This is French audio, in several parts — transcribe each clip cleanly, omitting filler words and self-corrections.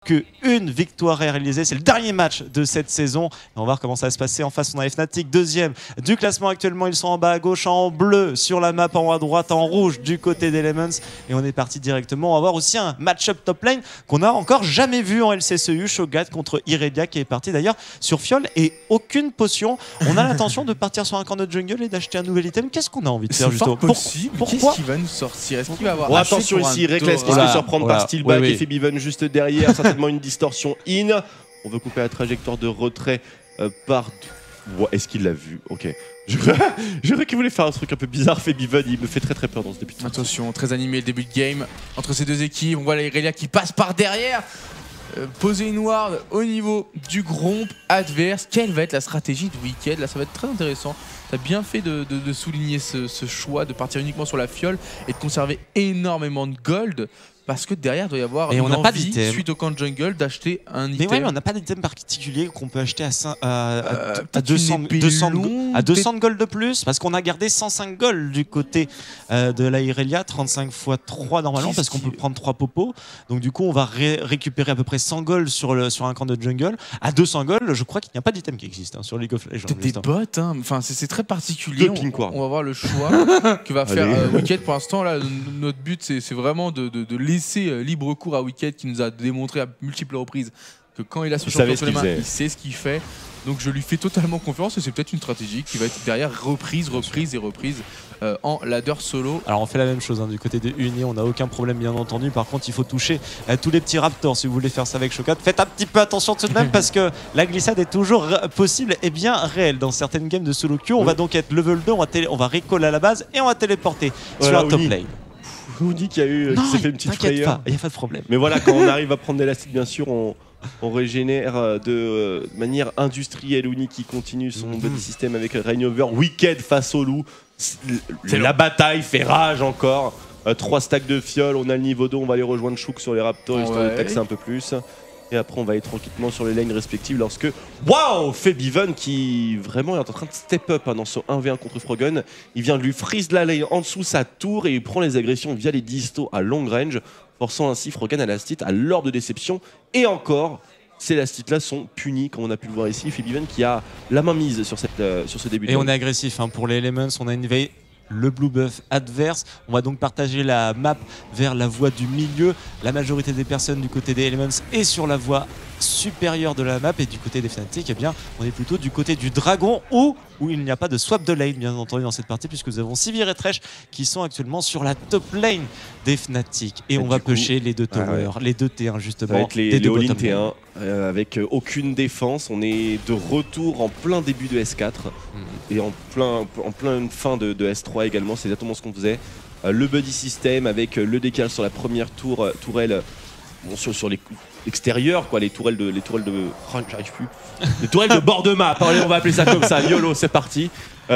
qu'une victoire est réalisée. C'est le dernier match de cette saison. Et on va voir comment ça va se passer. En face, on a Fnatic, deuxième du classement actuellement. Ils sont en bas à gauche, en bleu sur la map, en haut à droite, en rouge du côté d'Elements. Et on est parti directement. On va voir aussi un match-up top lane qu'on n'a encore jamais vu en LCSU. Shogat contre Irelia qui est parti d'ailleurs sur Fiole et aucune potion. On a l'intention de partir sur un camp de jungle et d'acheter un nouvel item. Qu'est-ce qu'on a envie de faire justement? Pourquoi Qu'est-ce qu'il va nous sortir? Est-ce qu'il va avoir attention ici, Reckless qui se fait surprendre par Steelback et Febiven juste derrière. Une distorsion in. On veut couper la trajectoire de retrait par... Est-ce qu'il l'a vu? Ok. Je crois qu'il voulait faire un truc un peu bizarre. Febiven, il me fait très peur dans ce début de Attention, très animé le début de game entre ces deux équipes. On voit l'Irelia qui passe par derrière. Poser une ward au niveau du Gromp adverse. Quelle va être la stratégie de Wicked? Là, ça va être très intéressant. Tu as bien fait de souligner ce choix de partir uniquement sur la fiole et de conserver énormément de gold. Parce que derrière, il doit y avoir une envie, suite au camp de jungle, d'acheter un item. Mais ouais, mais on n'a pas d'item particulier qu'on peut acheter à 200 de gold de plus. Parce qu'on a gardé 105 gold du côté de la Irelia, 35 x 3 normalement, parce qu'on peut prendre 3 popos. Donc du coup, on va récupérer à peu près 100 gold sur un camp de jungle. À 200 gold, je crois qu'il n'y a pas d'item qui existe sur League of Legends. Des bots, hein. Enfin, c'est très particulier. On va voir le choix que va faire Wicked. Pour l'instant, là, notre but, c'est vraiment de laisser libre cours à Wicked qui nous a démontré à multiples reprises que quand il a ce champion sur les mains, il sait ce qu'il fait. Donc je lui fais totalement confiance et c'est peut-être une stratégie qui va être derrière reprise en ladder solo. Alors on fait la même chose du côté de Uni, on n'a aucun problème bien entendu. Par contre il faut toucher tous les petits raptors si vous voulez faire ça avec Shokat. Faites un petit peu attention tout de même parce que la glissade est toujours possible et bien réelle dans certaines games de solo queue. On va donc être level 2, on va recall à la base et on va téléporter sur un top lane. Uni qui s'est fait une petite frayeur. Il n'y a pas de problème. Mais voilà, quand on arrive à prendre l'élastique, bien sûr, on régénère de manière industrielle. Uni qui continue son body system avec Rainover. Wicked face au loup. La bataille fait rage encore. 3 stacks de fiole, on a le niveau 2, on va aller rejoindre Chouk sur les Raptors histoire de taxer un peu plus. Et après on va aller tranquillement sur les lanes respectives lorsque... Waouh, Febiven qui vraiment est en train de step up dans son 1v1 contre Froggen. Il vient de lui freeze la lane en dessous sa tour et il prend les agressions via les distos à long range, forçant ainsi Froggen à last hit à l'ordre de déception. Et encore, ces last hits là sont punis comme on a pu le voir ici. Febiven qui a la main mise sur ce début de game. Et on est agressif pour les Elements, on a une veille. Le blue buff adverse. On va donc partager la map vers la voie du milieu. La majorité des personnes du côté des Elements est sur la voie supérieure de la map et du côté des Fnatic, eh bien, on est plutôt du côté du dragon où il n'y a pas de swap de lane bien entendu dans cette partie puisque nous avons Sivir et Thresh qui sont actuellement sur la top lane des Fnatic et on va pusher les deux towers, les deux T1 justement. Avec les all-in T1 avec aucune défense. On est de retour en plein début de S4 et en plein fin de S3 également. C'est exactement ce qu'on faisait. Le buddy system avec le décal sur la première tourelle. Bon, sur les extérieurs, les tourelles de oh, j'arrive plus. Les tourelles de bord de map, allez, on va appeler ça comme ça. YOLO, c'est parti.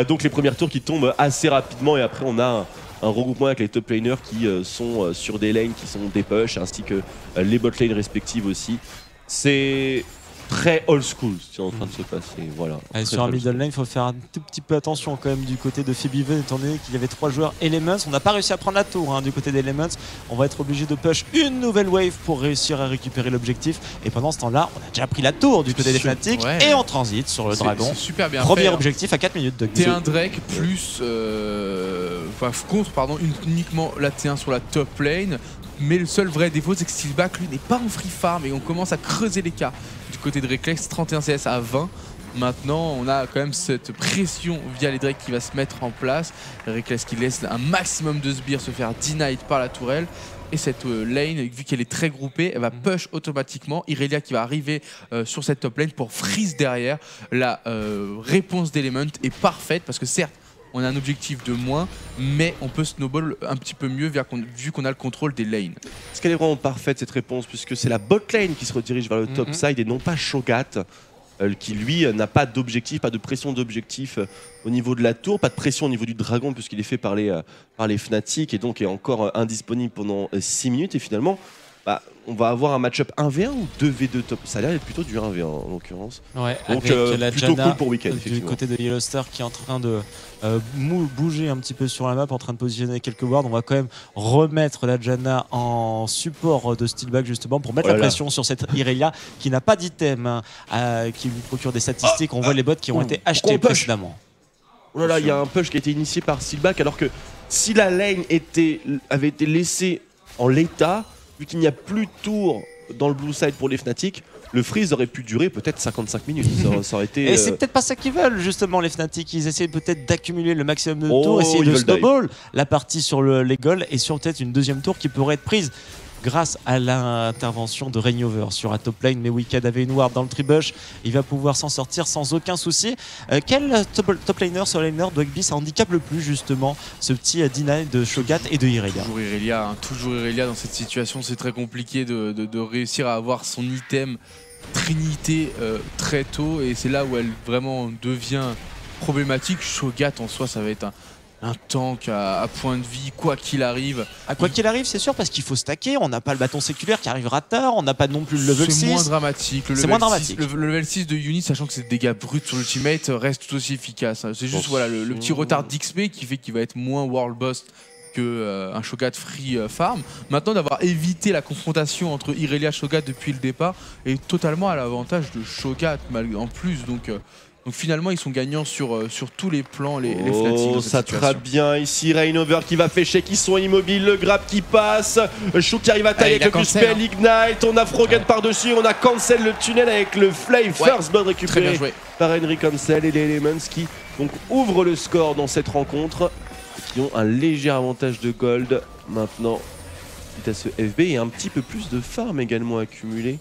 Donc les premières tours qui tombent assez rapidement et après on a un regroupement avec les top laners qui sont sur des lanes qui sont des push ainsi que les bot lanes respectives aussi. C'est très old school ce qui est en train de se passer. Voilà. Sur un middle lane, il faut faire un tout petit peu attention quand même du côté de Febiven, étant donné qu'il y avait 3 joueurs Elements. On n'a pas réussi à prendre la tour du côté d'Elements. On va être obligé de push une nouvelle wave pour réussir à récupérer l'objectif. Et pendant ce temps-là, on a déjà pris la tour du côté des Fnatic et on transite sur le dragon. Super bien Premier objectif à 4 minutes de T1 Drake plus contre uniquement la T1 sur la top lane. Mais le seul vrai défaut, c'est que Steelback lui n'est pas en free farm et on commence à creuser l'écart du côté de Reckless, 31 CS à 20. Maintenant, on a quand même cette pression via les Drake qui va se mettre en place. Reckless qui laisse un maximum de sbires se faire denied par la tourelle. Et cette lane, vu qu'elle est très groupée, elle va push automatiquement. Irelia qui va arriver sur cette top lane pour freeze derrière. La réponse d'Element est parfaite parce que certes, on a un objectif de moins, mais on peut snowball un petit peu mieux vu qu'on a le contrôle des lanes. Est-ce qu'elle est vraiment parfaite cette réponse puisque c'est la bot lane qui se redirige vers le top side et non pas Shogat qui lui n'a pas d'objectif, pas de pression d'objectif au niveau de la tour, pas de pression au niveau du dragon puisqu'il est fait par les Fnatic et donc est encore indisponible pendant 6 minutes et finalement bah, on va avoir un match-up 1v1 ou 2v2 top. Ça a l'air d'être plutôt du 1v1 en l'occurrence. Ouais, Donc avec la plutôt Janna cool pour Wicked, du effectivement. côté de Yellow Star qui est en train de bouger un petit peu sur la map, en train de positionner quelques wards. On va quand même remettre la Janna en support de Steelback justement pour mettre la pression sur cette Irelia qui n'a pas d'item, hein, qui lui procure des statistiques. On voit les bots qui ont été achetés précédemment. Oh là là, il y a un push qui a été initié par Steelback alors que si la lane avait été laissée en l'état, vu qu'il n'y a plus de tour dans le blue side pour les Fnatic, le freeze aurait pu durer peut-être 55 minutes. Ça aurait été. Et c'est peut-être pas ça qu'ils veulent justement les Fnatic. Ils essaient peut-être d'accumuler le maximum de tours, essayer de snowball la partie sur les golds et sur peut-être une deuxième tour qui pourrait être prise grâce à l'intervention de Rainover sur la top lane. Mais Wicked avait une ward dans le tribush, il va pouvoir s'en sortir sans aucun souci. Quel top laner sur laner Dwagby ça handicape le plus justement ce petit deny de Shogat et de Irelia? Toujours Irelia, hein, toujours Irelia dans cette situation. C'est très compliqué de réussir à avoir son item Trinité très tôt, et c'est là où elle vraiment devient problématique. Shogat en soi, ça va être un tank à point de vie, quoi qu'il arrive. Quoi qu'il arrive, c'est sûr, parce qu'il faut stacker. On n'a pas le bâton séculaire qui arrivera tard, on n'a pas non plus le level 6. C'est moins dramatique. C'est moins dramatique. Le level 6 de Unit, sachant que ses dégâts bruts sur l'ultimate, reste tout aussi efficace. C'est juste voilà, le petit retard d'XP qui fait qu'il va être moins world boss qu'un Shogat free farm. Maintenant, d'avoir évité la confrontation entre Irelia et Shogat depuis le départ est totalement à l'avantage de Shogat en plus. Donc finalement, ils sont gagnants sur tous les plans, les Fnatic. Ça trappe bien ici. Rainover qui va fêcher, qui sont immobiles. Le grab qui passe. Chouk qui arrive à tailler avec le spell Ignite. On a Frogen par-dessus. On a Cancel le tunnel avec le Flame. First blood récupéré par Henry Cancel et les Elements qui donc ouvrent le score dans cette rencontre. Qui ont un léger avantage de gold. Maintenant, c'est à ce FB et un petit peu plus de farm également accumulé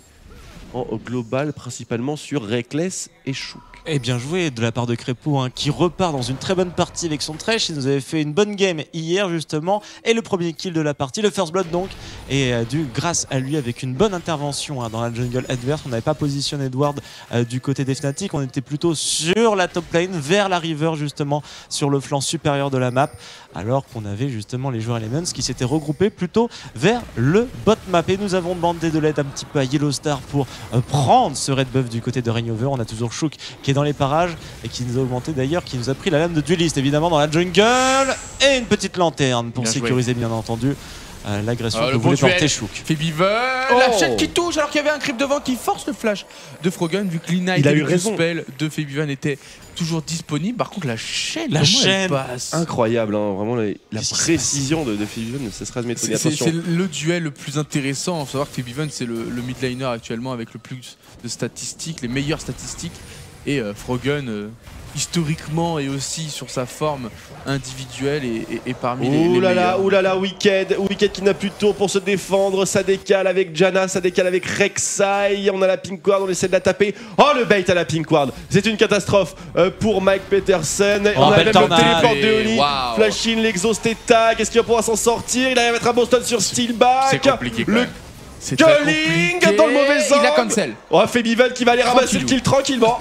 en global, principalement sur Reckless et Chouk. Et bien joué de la part de Crépeau, hein, qui repart dans une très bonne partie avec son Thresh. Il nous avait fait une bonne game hier justement, et le premier kill de la partie, le first blood donc, et grâce à lui avec une bonne intervention dans la jungle adverse. On n'avait pas positionné Edward du côté des Fnatic, on était plutôt sur la top lane, vers la river justement, sur le flanc supérieur de la map, alors qu'on avait justement les joueurs Elements qui s'étaient regroupés plutôt vers le bot map. Et nous avons demandé de l'aide un petit peu à Yellow Star pour prendre ce red buff du côté de Rainover. On a toujours Chouk qui est dans les parages et qui nous a augmenté d'ailleurs, qui nous a pris la lame de dueliste évidemment dans la jungle, et une petite lanterne pour sécuriser bien entendu l'agression que voulait porter Chouk. Febiven, la chaîne qui touche alors qu'il y avait un creep devant qui force le flash de Frogen, vu que l'Ignite et le spell de Febiven était toujours disponible. Par contre la chaîne passe. Incroyable, hein, vraiment la précision de Febiven ne cessera de m'étonner. C'est le duel le plus intéressant. Il faut savoir que Febiven c'est le mid laner actuellement avec le plus de statistiques, les meilleures statistiques. Et Frogen, historiquement et aussi sur sa forme individuelle, et parmi les meilleurs. Oulala, Wicked qui n'a plus de tour pour se défendre. Ça décale avec Janna, ça décale avec Rek'Sai. On a la Pink Ward, on essaie de la taper. Oh, le bait à la Pink Ward, c'est une catastrophe pour Mike Peterson. On a même le téléport de Oni. Flash in, l'exhaust est tag. Est-ce qu'il va pouvoir s'en sortir? Il arrive à mettre un Boston sur Steelback. C'est compliqué. C'est Culling dans le mauvais angle. Il a cancel. Febiven qui va aller ramasser le kill tranquillement.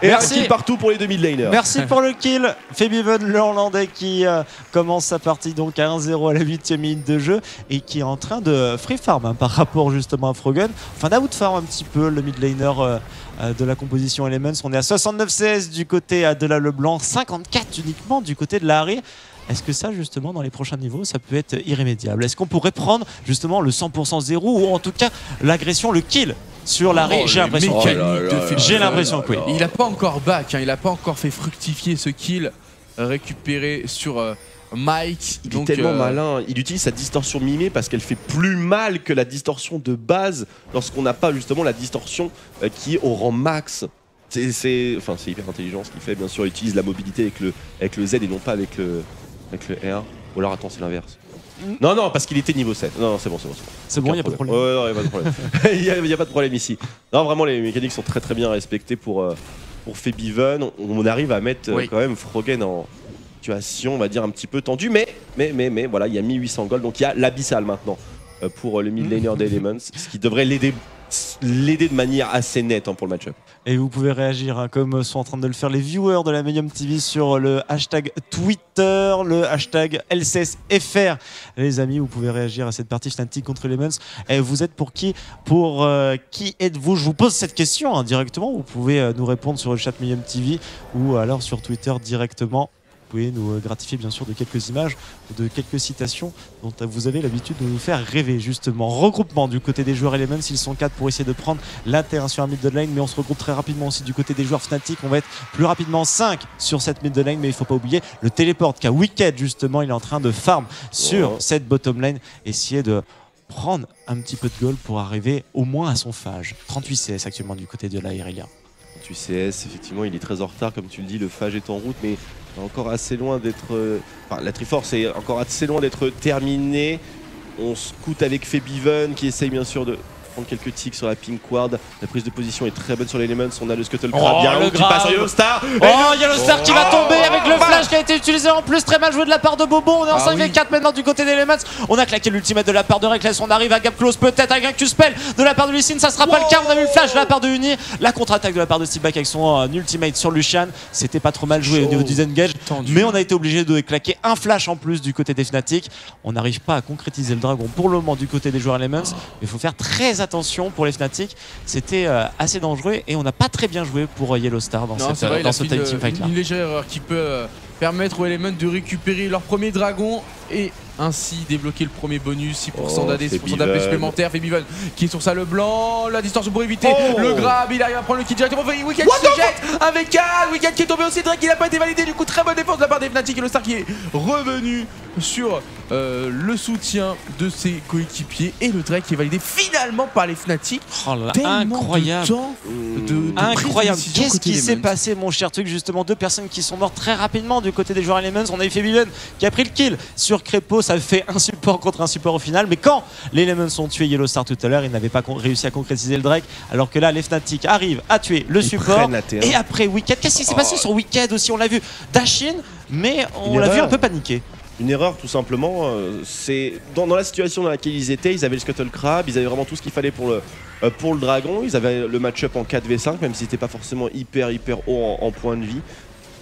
Et merci. Un kill partout pour les 2 mid laners. Merci pour le kill. Febiven, le Hollandais, qui commence sa partie donc à 1-0 à la 8e minute de jeu et qui est en train de free farm par rapport justement à Frogen. Enfin, d'out farm un petit peu le mid laner de la composition Elements. On est à 69 CS du côté de la Leblanc, 54 uniquement du côté de la Harry. Est-ce que ça, justement, dans les prochains niveaux, ça peut être irrémédiable? Est-ce qu'on pourrait prendre, justement, le 100% 0 ou en tout cas l'agression, le kill sur l'arrêt? J'ai l'impression que oui. Il n'a pas encore back, hein, il n'a pas encore fait fructifier ce kill récupéré sur Mike. Il est tellement malin, il utilise sa distorsion mimée parce qu'elle fait plus mal que la distorsion de base lorsqu'on n'a pas justement la distorsion qui est au rang max. C'est hyper intelligent ce qu'il fait. Bien sûr, il utilise la mobilité avec le Z et non pas avec le R. Ou alors attends, c'est l'inverse. Non, parce qu'il était niveau 7. Non, c'est bon. C'est bon, il n'y a pas de problème. Ouais, non, il n'y a pas de problème. Il n'y a pas de problème ici. Non, vraiment, les mécaniques sont très très bien respectées pour Febiven. On arrive à mettre quand même Frogen en situation, on va dire, un petit peu tendue. Mais voilà, il y a 1800 gold. Donc il y a l'abyssal maintenant pour le mid laner d'Elements. Ce qui devrait l'aider l'aider de manière assez nette pour le match-up. Et vous pouvez réagir comme sont en train de le faire les viewers de la Medium TV sur le hashtag Twitter, le hashtag LCSFR. Les amis, vous pouvez réagir à cette partie Fnatic contre Elements. Et vous êtes pour qui? Pour qui êtes-vous? Je vous pose cette question directement. Vous pouvez nous répondre sur le chat Medium TV ou alors sur Twitter directement. Vous pouvez nous gratifier bien sûr de quelques images ou de quelques citations dont vous avez l'habitude de nous faire rêver justement. Regroupement du côté des joueurs Elements, ils sont 4 pour essayer de prendre la terrain sur un mid lane, mais on se regroupe très rapidement aussi du côté des joueurs Fnatic. On va être plus rapidement 5 sur cette mid lane, mais il ne faut pas oublier le téléport qu'a Wicked justement. Il est en train de farm sur cette bottom lane, essayer de prendre un petit peu de gold pour arriver au moins à son phage. 38 CS actuellement du côté de la Irelia. 38 CS, effectivement, il est très en retard, comme tu le dis, le phage est en route, mais encore assez loin d'être. Enfin, la Triforce est encore assez loin d'être terminée. On scout avec Febiven qui essaye bien sûr de prendre quelques ticks sur la pink ward. La prise de position est très bonne sur l'Elements. On a le Scuttle Crab bien long qui passe sur Yellowstar. Yellowstar qui va tomber avec le flash qui a été utilisé en plus. Très mal joué de la part de Bobo. On est en 5v4 maintenant du côté d'Elements. On a claqué l'ultimate de la part de Reckless. On arrive à gap close peut-être avec un Q-spell de la part de Lee Sin. Ça sera pas le cas. On a vu le flash de la part de Uni. La contre-attaque de la part de Steelback avec son ultimate sur Lucian. C'était pas trop mal joué au niveau du disengage. Mais on a été obligé de claquer un flash en plus du côté des Fnatic. On n'arrive pas à concrétiser le dragon pour le moment du côté des joueurs Elements. Il faut faire très attention pour les Fnatic. C'était assez dangereux et on n'a pas très bien joué pour Yellowstar dans ce team fight là. Une légère erreur qui peut permettre aux Elements de récupérer leur premier dragon et ainsi débloquer le premier bonus, 6% d'AD, 6% d'AP supplémentaire. Febiven qui est sur ça, le blanc, la distorsion pour éviter le grab, il arrive à prendre le kill directement. Wicked qui se jette avec Cal, Wicked qui est tombé aussi, Drake qui n'a pas été validé, du coup très bonne défense de la part des Fnatic et le Star qui est revenu sur le soutien de ses coéquipiers et le Drake qui est validé finalement par les Fnatic. Oh là, incroyable. Incroyable. Qu'est-ce qui s'est passé mon cher truc justement? Deux personnes qui sont mortes très rapidement du côté des joueurs Elements. On a eu Febiven qui a pris le kill sur Crépo. Ça fait un support contre un support au final, mais quand les Elements ont tué Yellowstar tout à l'heure, ils n'avaient pas réussi à concrétiser le Drake, alors que là les Fnatic arrivent à tuer le support et après Wicked. Qu'est-ce qui s'est passé sur Wicked aussi? On l'a vu dash in, mais on l'a vu un peu paniquer. Une erreur tout simplement, c'est dans la situation dans laquelle ils étaient, ils avaient le Scuttle Crab, ils avaient vraiment tout ce qu'il fallait pour le dragon, ils avaient le match-up en 4v5, même si c'était pas forcément hyper haut en points de vie.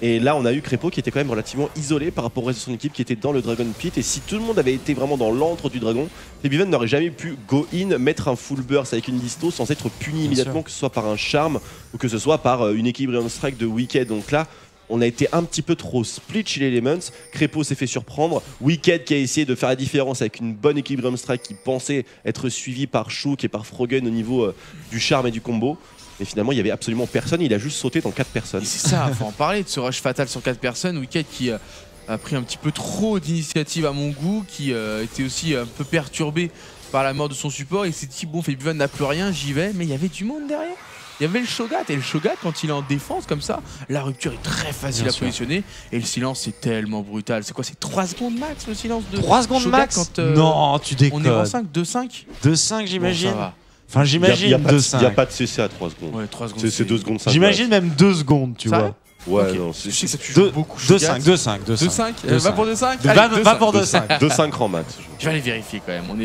Et là, on a eu Crépo qui était quand même relativement isolé par rapport au reste de son équipe qui était dans le Dragon Pit. Et si tout le monde avait été vraiment dans l'antre du dragon, Febiven n'aurait jamais pu go in, mettre un full burst avec une disto sans être puni immédiatement, que ce soit par un charme ou que ce soit par une Equilibrium Strike de Wicked. Donc là, on a été un petit peu trop split chez les Elements. Crépo s'est fait surprendre. Wicked qui a essayé de faire la différence avec une bonne Equilibrium Strike qui pensait être suivie par Shook et par Froggen au niveau du charme et du combo. Mais finalement, il n'y avait absolument personne, il a juste sauté dans 4 personnes. C'est ça, il faut en parler de ce rush fatal sur 4 personnes. Wicked qui a pris un petit peu trop d'initiative à mon goût, qui était aussi un peu perturbé par la mort de son support. Et s'est dit, bon, Febiven n'a plus rien, j'y vais. Mais il y avait du monde derrière. Il y avait le Shogat, et le Shogat, quand il est en défense comme ça, la rupture est très facile à positionner. Et le silence, c'est tellement brutal. C'est quoi, c'est 3 secondes max le silence de 3 secondes Shogat max quand, non, tu déconnes. On est en 5, 2-5 2-5 j'imagine. Bon, ça va. Enfin, j'imagine 2-5. Il n'y a pas de CC à 3 secondes. Ouais, 3 secondes. C'est 2 secondes 5. J'imagine même 2 secondes, tu vois. Ouais, okay. non, je sais que ça tue beaucoup. 2-5, 2-5, 2-5. Va pour 2-5. Va pour 2-5. 2-5 rang max. Je vais aller vérifier quand même. On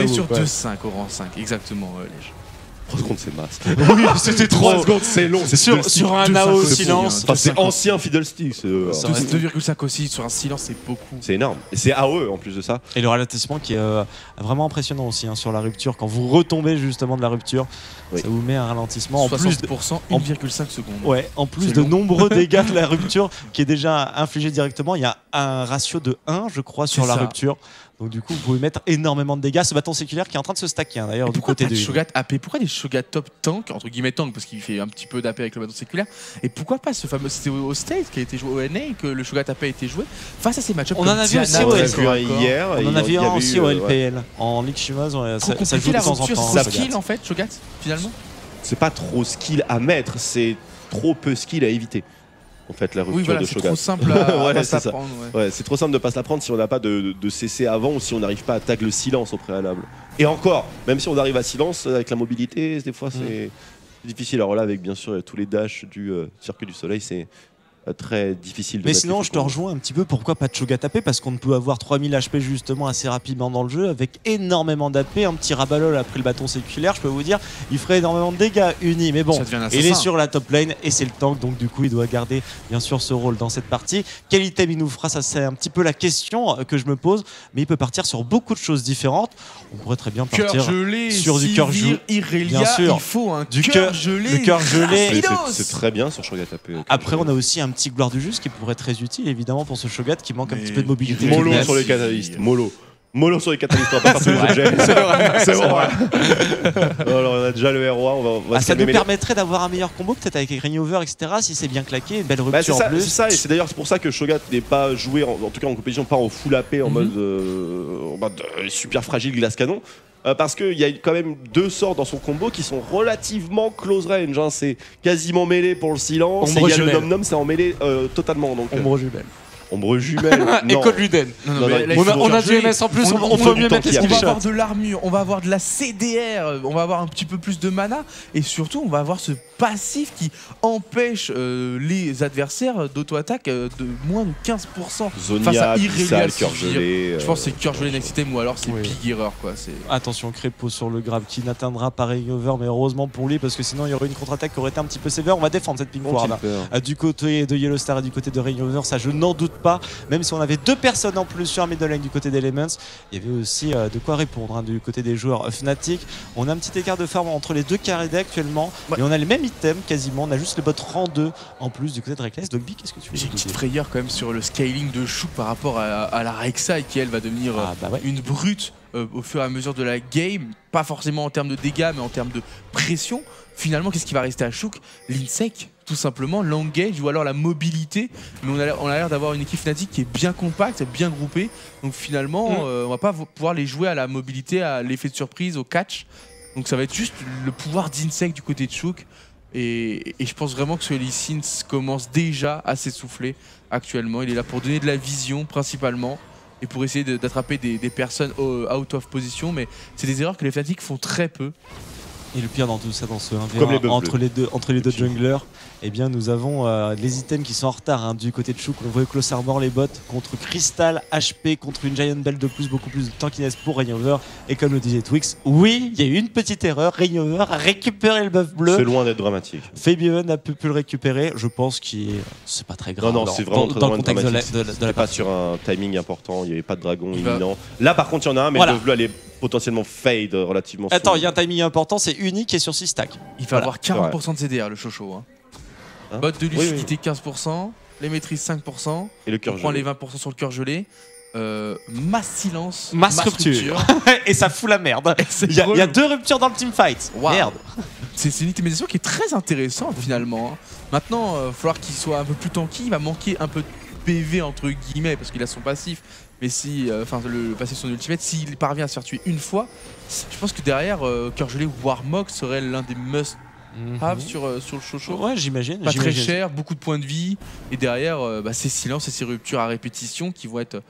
est sur 2-5 au rang 5, exactement. 3 secondes c'est masse. Oui, c'était 3 secondes, c'est long. C'est sur un AO silence. Enfin, c'est ancien Fiddlestick. 2,5 aussi sur un silence, c'est beaucoup. C'est énorme. Et c'est AOE en plus de ça. Et le ralentissement qui est vraiment impressionnant aussi sur la rupture. Quand vous retombez justement de la rupture, ça vous met un ralentissement en 60%, plus 1,5 secondes. Ouais, en plus de nombreux dégâts de la rupture qui est déjà infligé directement. Il y a un ratio de 1, je crois, sur la rupture. Donc du coup, vous pouvez mettre énormément de dégâts. Ce bâton séculaire qui est en train de se stacker d'ailleurs du côté des Shogat AP. Pourquoi des Shogat top tank, entre guillemets tank, parce qu'il fait un petit peu d'AP avec le bâton séculaire. Et pourquoi pas ce fameux, c'était au State qui a été joué au NA, que le Shogat AP a été joué face à ces match-ups. On en a vu aussi au hier. On en a vu aussi au LPL. En Ligue chinoise, ça joue de temps en temps. C'est skill en fait, Shogat, finalement. C'est pas trop skill à mettre, c'est trop peu skill à éviter. En fait, la rupture de Shogat. C'est trop simple à pas se la prendre. Ouais, c'est trop simple de pas se la prendre si on n'a pas de CC avant ou si on n'arrive pas à tag le silence au préalable. Et encore, même si on arrive à silence avec la mobilité, des fois c'est difficile. Alors là, avec bien sûr tous les dashs du Cirque du Soleil, c'est très difficile de Mais mettre sinon, les je te faux combos. rejoins un petit peu. Pourquoi pas de Shogat AP? Parce qu'on peut avoir 3000 HP justement assez rapidement dans le jeu avec énormément d'AP. Un petit Rabalol après le bâton séculaire, je peux vous dire, il ferait énormément de dégâts Uni. Mais bon, Ça devient un il est assassin. sur la top lane et c'est le tank, donc du coup, il doit garder bien sûr ce rôle dans cette partie. Quel item il nous fera? Ça, c'est un petit peu la question que je me pose. Mais il peut partir sur beaucoup de choses différentes. On pourrait très bien Cœur partir gelé, sur du cœur gelé. Irelia, Bien sûr. il faut un Du cœur gelé. le cœur gelé. Mais rapidos. c'est très bien sur Shogat AP. Après, on a aussi un petit gloire du juste qui pourrait être très utile évidemment pour ce Shogat qui manque un Mais petit peu de mobilité. Mollo Fitness. sur les catalystes. Mollo sur les catalystes, on va pas faire tous les objets. C'est vrai. Alors on a déjà le ROA, on va se Ça calmer. nous permettrait d'avoir un meilleur combo peut-être avec Rainover, etc. Si c'est bien claqué, une belle Bah, c'est rupture en ça, plus. c'est ça, et c'est d'ailleurs pour ça que Shogat n'est pas joué, en tout cas en compétition, pas en full AP, en mode super fragile glace canon. Parce qu'il y a quand même 2 sorts dans son combo qui sont relativement close range. Hein. C'est quasiment mêlé pour le silence. Ombre Et il y a le jumelle. nom-nom, c'est en mêlé totalement. Donc, Ombre jumelle. ombre jumelle. non. Écho de Luden. Non, mais non, là, il il faut faut On a cœur du gelé. MS en plus, on On peut du mieux temps mettre qui les On va affiche. avoir screenshots. de l'armure, on va avoir de la CDR, on va avoir un petit peu plus de mana et surtout on va avoir ce passif qui empêche les adversaires d'auto-attaque de moins de 15% face Zonia, à Bissal, Irelia. cœur gelé. Je pense que c'est cœur gelé next item ou alors c'est Oui. big erreur quoi. Attention, Crépo sur le grab qui n'atteindra pas Rainover, mais heureusement pour lui parce que sinon il y aurait une contre-attaque qui aurait été un petit peu sévère. On va défendre cette ping ward. Du côté de Yellow Star et du côté de Rainover, ça je n'en doute pas. Même si on avait 2 personnes en plus sur un middle lane du côté d'Elements, il y avait aussi de quoi répondre hein, du côté des joueurs Fnatic. On a un petit écart de farm entre les 2 carrés actuellement, Ouais. mais on a les mêmes items quasiment. On a juste les bots rang 2 en plus du côté de Reckless. Dogby, qu'est-ce que tu veux J'ai une nous petite dire? frayeur quand même sur le scaling de Chouk par rapport à la Rek'Sai qui elle va devenir Ah bah ouais. une brute au fur et à mesure de la game, pas forcément en termes de dégâts mais en termes de pression. Finalement, qu'est-ce qui va rester à Chouk? L'insec, tout simplement, l'engage ou alors la mobilité. Mais on a l'air d'avoir une équipe Fnatic qui est bien compacte, bien groupée. Donc finalement, on va pas pouvoir les jouer à la mobilité, à l'effet de surprise, au catch. Donc ça va être juste le pouvoir d'Insec du côté de Chouk. Et je pense vraiment que ce Lee Sin commence déjà à s'essouffler actuellement. Il est là pour donner de la vision principalement et pour essayer d'attraper des personnes out of position. Mais c'est des erreurs que les Fnatic font très peu. Et le pire dans tout ça, dans ce 1v1 Comme les buffs entre les deux junglers, eh bien nous avons les items qui sont en retard hein, du côté de Chouk. On voit Close Armor les bots contre Crystal, HP, contre une Giant Bell de plus, beaucoup plus de tankiness pour Rainover. Et comme le disait Twix, oui, il y a eu une petite erreur. Rainover a récupéré le buff C'est bleu. loin d'être dramatique. Fabian a pu le récupérer. Je pense que c'est pas très grave. Non, dans- c'est vraiment dans, très dans loin le d'être contexte de la, dramatique. de la- de la C'était pas partie. sur un timing important, il n'y avait pas de dragon Il va- imminent. Là par contre il y en a un, mais Voilà. le bleu elle est potentiellement fade relativement Attends, soon. il y a un timing important, c'est unique et sur 6 stacks. Il va Voilà. avoir 40% de CDR, le Chocho. Hein. Hein Bot de Oui, lucidité 15%, les maîtrises 5%, Et le on cœur prend gelé. les 20% sur le cœur gelé. Masse silence, Masse rupture. Et ça fout la merde. C'est Il y a relou. 2 ruptures dans le teamfight. Waouh. Merde. C'est une optimisation qui est très intéressante finalement. Hein. Maintenant, il va falloir qu'il soit un peu plus tanky. Il va manquer un peu de PV entre guillemets parce qu'il a son passif. Mais si, le passif de son ultimate, s'il parvient à se faire tuer une fois, je pense que derrière, Cœur Gelé ou Warmog serait l'un des must-have sur le Chocho. Ouais, j'imagine. Pas très j'imagine. cher, beaucoup de points de vie. Et derrière, ces silences et ces ruptures à répétition qui vont être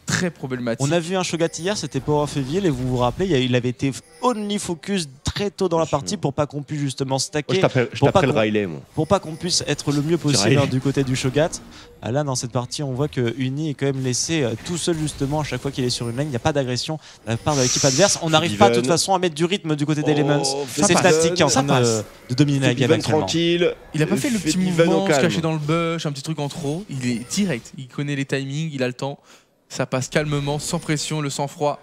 très problématiques. On a vu un Shogat hier, c'était Power of Evil, et vous vous rappelez, il avait été only focus très tôt dans la partie pour pas qu'on puisse justement Moi, stacker, je pour pas t'appelle qu'on- Riley moi. pour pas qu'on puisse être le mieux possible Riley. hein, du côté du Shogat. Ah, là, dans cette partie, on voit que Uni est quand même laissé tout seul justement à chaque fois qu'il est sur une lane. Il n'y a pas d'agression de la part de l'équipe adverse. On n'arrive pas de toute Steven. façon à mettre du rythme du côté d'Elements. ça C'est passe. Fnatic qui est en Ça train de dominer la game Steven actuellement. tranquille. Il a pas fait le petit Steven au mouvement, se calme. cacher dans le bush, un petit truc en trop. Il est direct, il connaît les timings, il a le temps. Ça passe calmement, sans pression, le sang-froid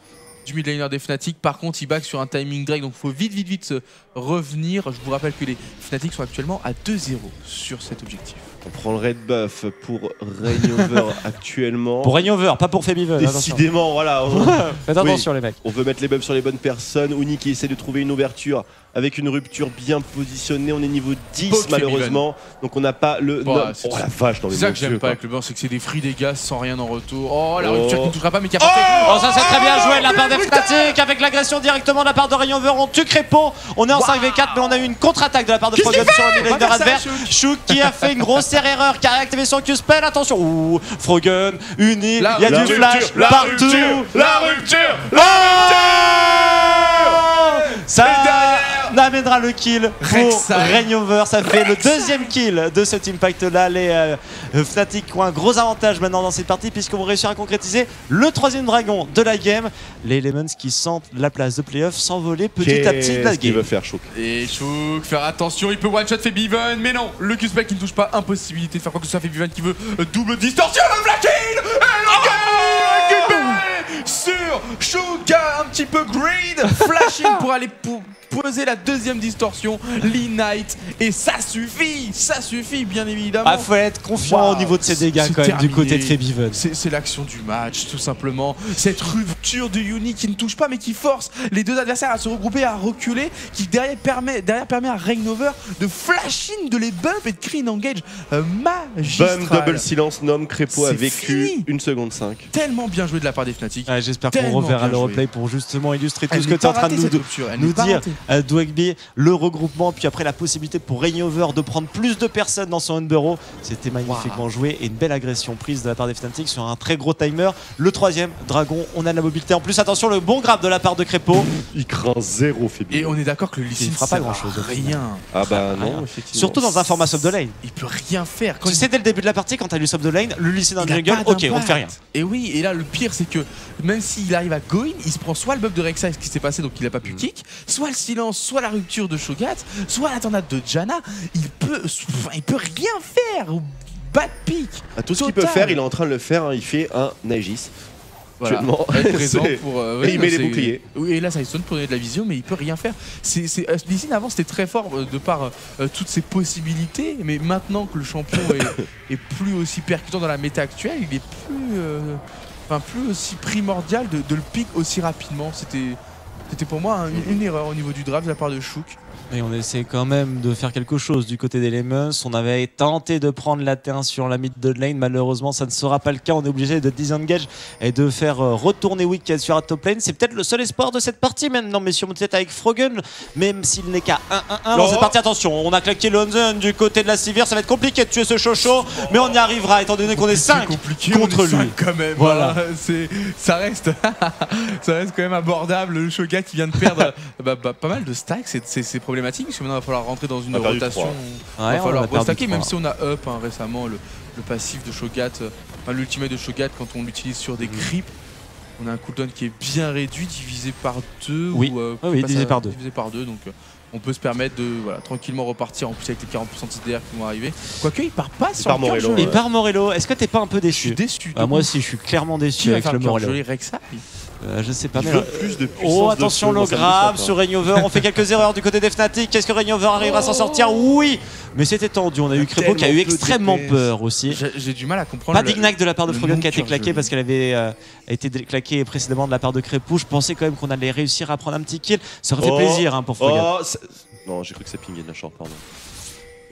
du midlaner des Fnatic. Par contre, il back sur un timing drag, donc il faut vite se revenir. Je vous rappelle que les Fnatic sont actuellement à 2-0 sur cet objectif. On prend le red buff pour Rainover actuellement. Pour Rainover, pas pour Femivel. Décidément, voilà. Faites attention les mecs. On veut mettre les buffs sur les bonnes personnes. Uni qui essaie de trouver une ouverture avec une rupture bien positionnée. On est niveau 10 Poke malheureusement. Donc on n'a pas le. Bah, non. c'est- Oh la vache dans les C'est ça que j'aime pas avec le beurre, c'est que c'est des free dégâts sans rien en retour. Oh, la rupture qui ne touchera pas, mais qui a porté. Oh, ça c'est très bien joué de la part des Fnatic avec l'agression directement de la part de Rainover. On tue Crépo. On est en 5v4, mais on a eu une contre-attaque de la part de Frogun sur le midlaner adverse. Chouk qui a fait une grosse erreur, qui a activé son Q-spell. Attention, ouh, Frogun, Uni, il y a La du flash rupture, la partout. rupture, la rupture, Oh ça, amènera le kill pour Rek'Sai. Reignover. Ça fait le deuxième kill de cet impact-là. Les Fnatic ont un gros avantage maintenant dans cette partie puisqu'on va réussir à concrétiser le troisième dragon de la game. Les Elements qui sentent la place de playoff s'envoler petit à petit de la Qu'est-ce qu'il game. veut faire, Chouk? Et Chouk, faire attention, il peut one-shot Febiven, mais non, le Q-Spec qui ne touche pas, impossibilité de faire quoi que ce soit. Febiven qui veut double distorsion, le Black Kill. Et le game sur Chouk, un petit peu greed, flashing pour aller poser la deuxième distorsion, l'Ignite, et ça suffit bien évidemment. Ah, faut être confiant au niveau de ses dégâts C'est quand même du terminé. côté de Febiven. C'est l'action du match, tout simplement. Cette rupture de Uni qui ne touche pas, mais qui force les deux adversaires à se regrouper, à reculer, qui derrière permet à Reignover de flash in, de les bump et de créer une engage magistral. Bum, double silence, Nom, Crépo a C'est vécu fini. 1 seconde 5. Tellement bien joué de la part des Fnatic. Ouais, j'espère qu'on Tellement reverra bien le joué. replay pour justement illustrer tout Elle ce n'est que tu es en pas train de ratée, nous, cette rupture. Elle nous n'est pas dire, ratée. Dwagby, le regroupement, puis après la possibilité pour Reignover de prendre plus de personnes dans son Unburrow. C'était magnifiquement joué et une belle agression prise de la part des Fnatic sur un très gros timer. Le troisième dragon, on a de la mobilité. En plus, attention, le bon grab de la part de Crépo. Il craint 0 Febiven. Et on est d'accord que le Lee Sin fera pas sert à grand-chose, au final. rien. Ah bah Rien. non, effectivement. Surtout dans un format sub de lane. Il peut rien faire. Quand Tu sais, dès le début de la partie, quand t'as lu sub de lane, le lycée dans il le a jungle, pas ok, on ne d'impact. fait rien. Et oui, et là le pire c'est que même s'il arrive à go in, il se prend soit le buff de Rek'Sai, ce qui s'est passé donc il a pas pu kick, soit le silence, soit la rupture de Shogat, soit la tornade de Janna. Il peut rien faire. Bad pick. Ah, tout ce qu'il Total. peut faire, il est en train de le faire. Hein, il fait un Aegis. Voilà. Actuellement. Être présent C'est- pour. Et il met les boucliers. Oui, et là ça sonne pour donner de la vision, mais il peut rien faire. Lee Sin avant c'était très fort de par toutes ses possibilités, mais maintenant que le champion est plus aussi percutant dans la méta actuelle, il est plus aussi primordial de le pick aussi rapidement. C'était pour moi une erreur au niveau du draft de la part de Chouk. Et on essaie quand même de faire quelque chose du côté des Lemons. On avait tenté de prendre la T1 sur la mid de lane. Malheureusement, ça ne sera pas le cas. On est obligé de disengage et de faire retourner Wicked sur la top lane. C'est peut-être le seul espoir de cette partie maintenant, messieurs. Peut-être avec Froggen, même s'il n'est qu'à 1-1-1 dans cette partie. Attention, on a claqué Lonzen du côté de la Sivir. Ça va être compliqué de tuer ce Chocho, mais on y arrivera étant donné qu'on est 5 contre on est 5 lui. quand même. Voilà. Ça reste quand même abordable. Le Shogat qui vient de perdre pas mal de stacks, c'est problématique parce que maintenant il va falloir rentrer dans une On a perdu rotation. 3. Il Ouais, va on a falloir perdu restacker, 3. même si on a up récemment le passif de Shogat, l'ultimate de Shogat quand on l'utilise sur des creeps. On a un cooldown qui est bien réduit, divisé par 2. Oui. Oui, divisé par 2. Divisé par 2, donc on peut se permettre de tranquillement repartir en plus avec les 40% de CDR qui vont arriver. Quoique il part pas sur part le cœur Morello, gelé. Et par Morello, est-ce que t'es pas un peu Je suis déçu? déçu. Moi aussi, je suis clairement Qui déçu va avec faire le le cœur Morello. gelé, Rek'Sai? Je sais pas, Il mais. veut plus de puissance. Oh, de attention, feu le dans sa grab licence, sur Reignover. On fait quelques erreurs du côté des Fnatic. Qu'est-ce que Reignover arrivera à s'en sortir? Oui, mais c'était tendu. On a eu Crépo qui a eu tellement peu de extrêmement DPS. peur aussi. J'ai du mal à comprendre. Pas d'ignite de la part de le Froggen qui a été non-cœur claqué gelé. parce qu'elle avait été claquée précédemment de la part de Crépo. Je pensais quand même qu'on allait réussir à prendre un petit kill. Ça aurait fait Oh, plaisir pour Froggen. Oh, non, j'ai cru que ça pingait de la short, pardon.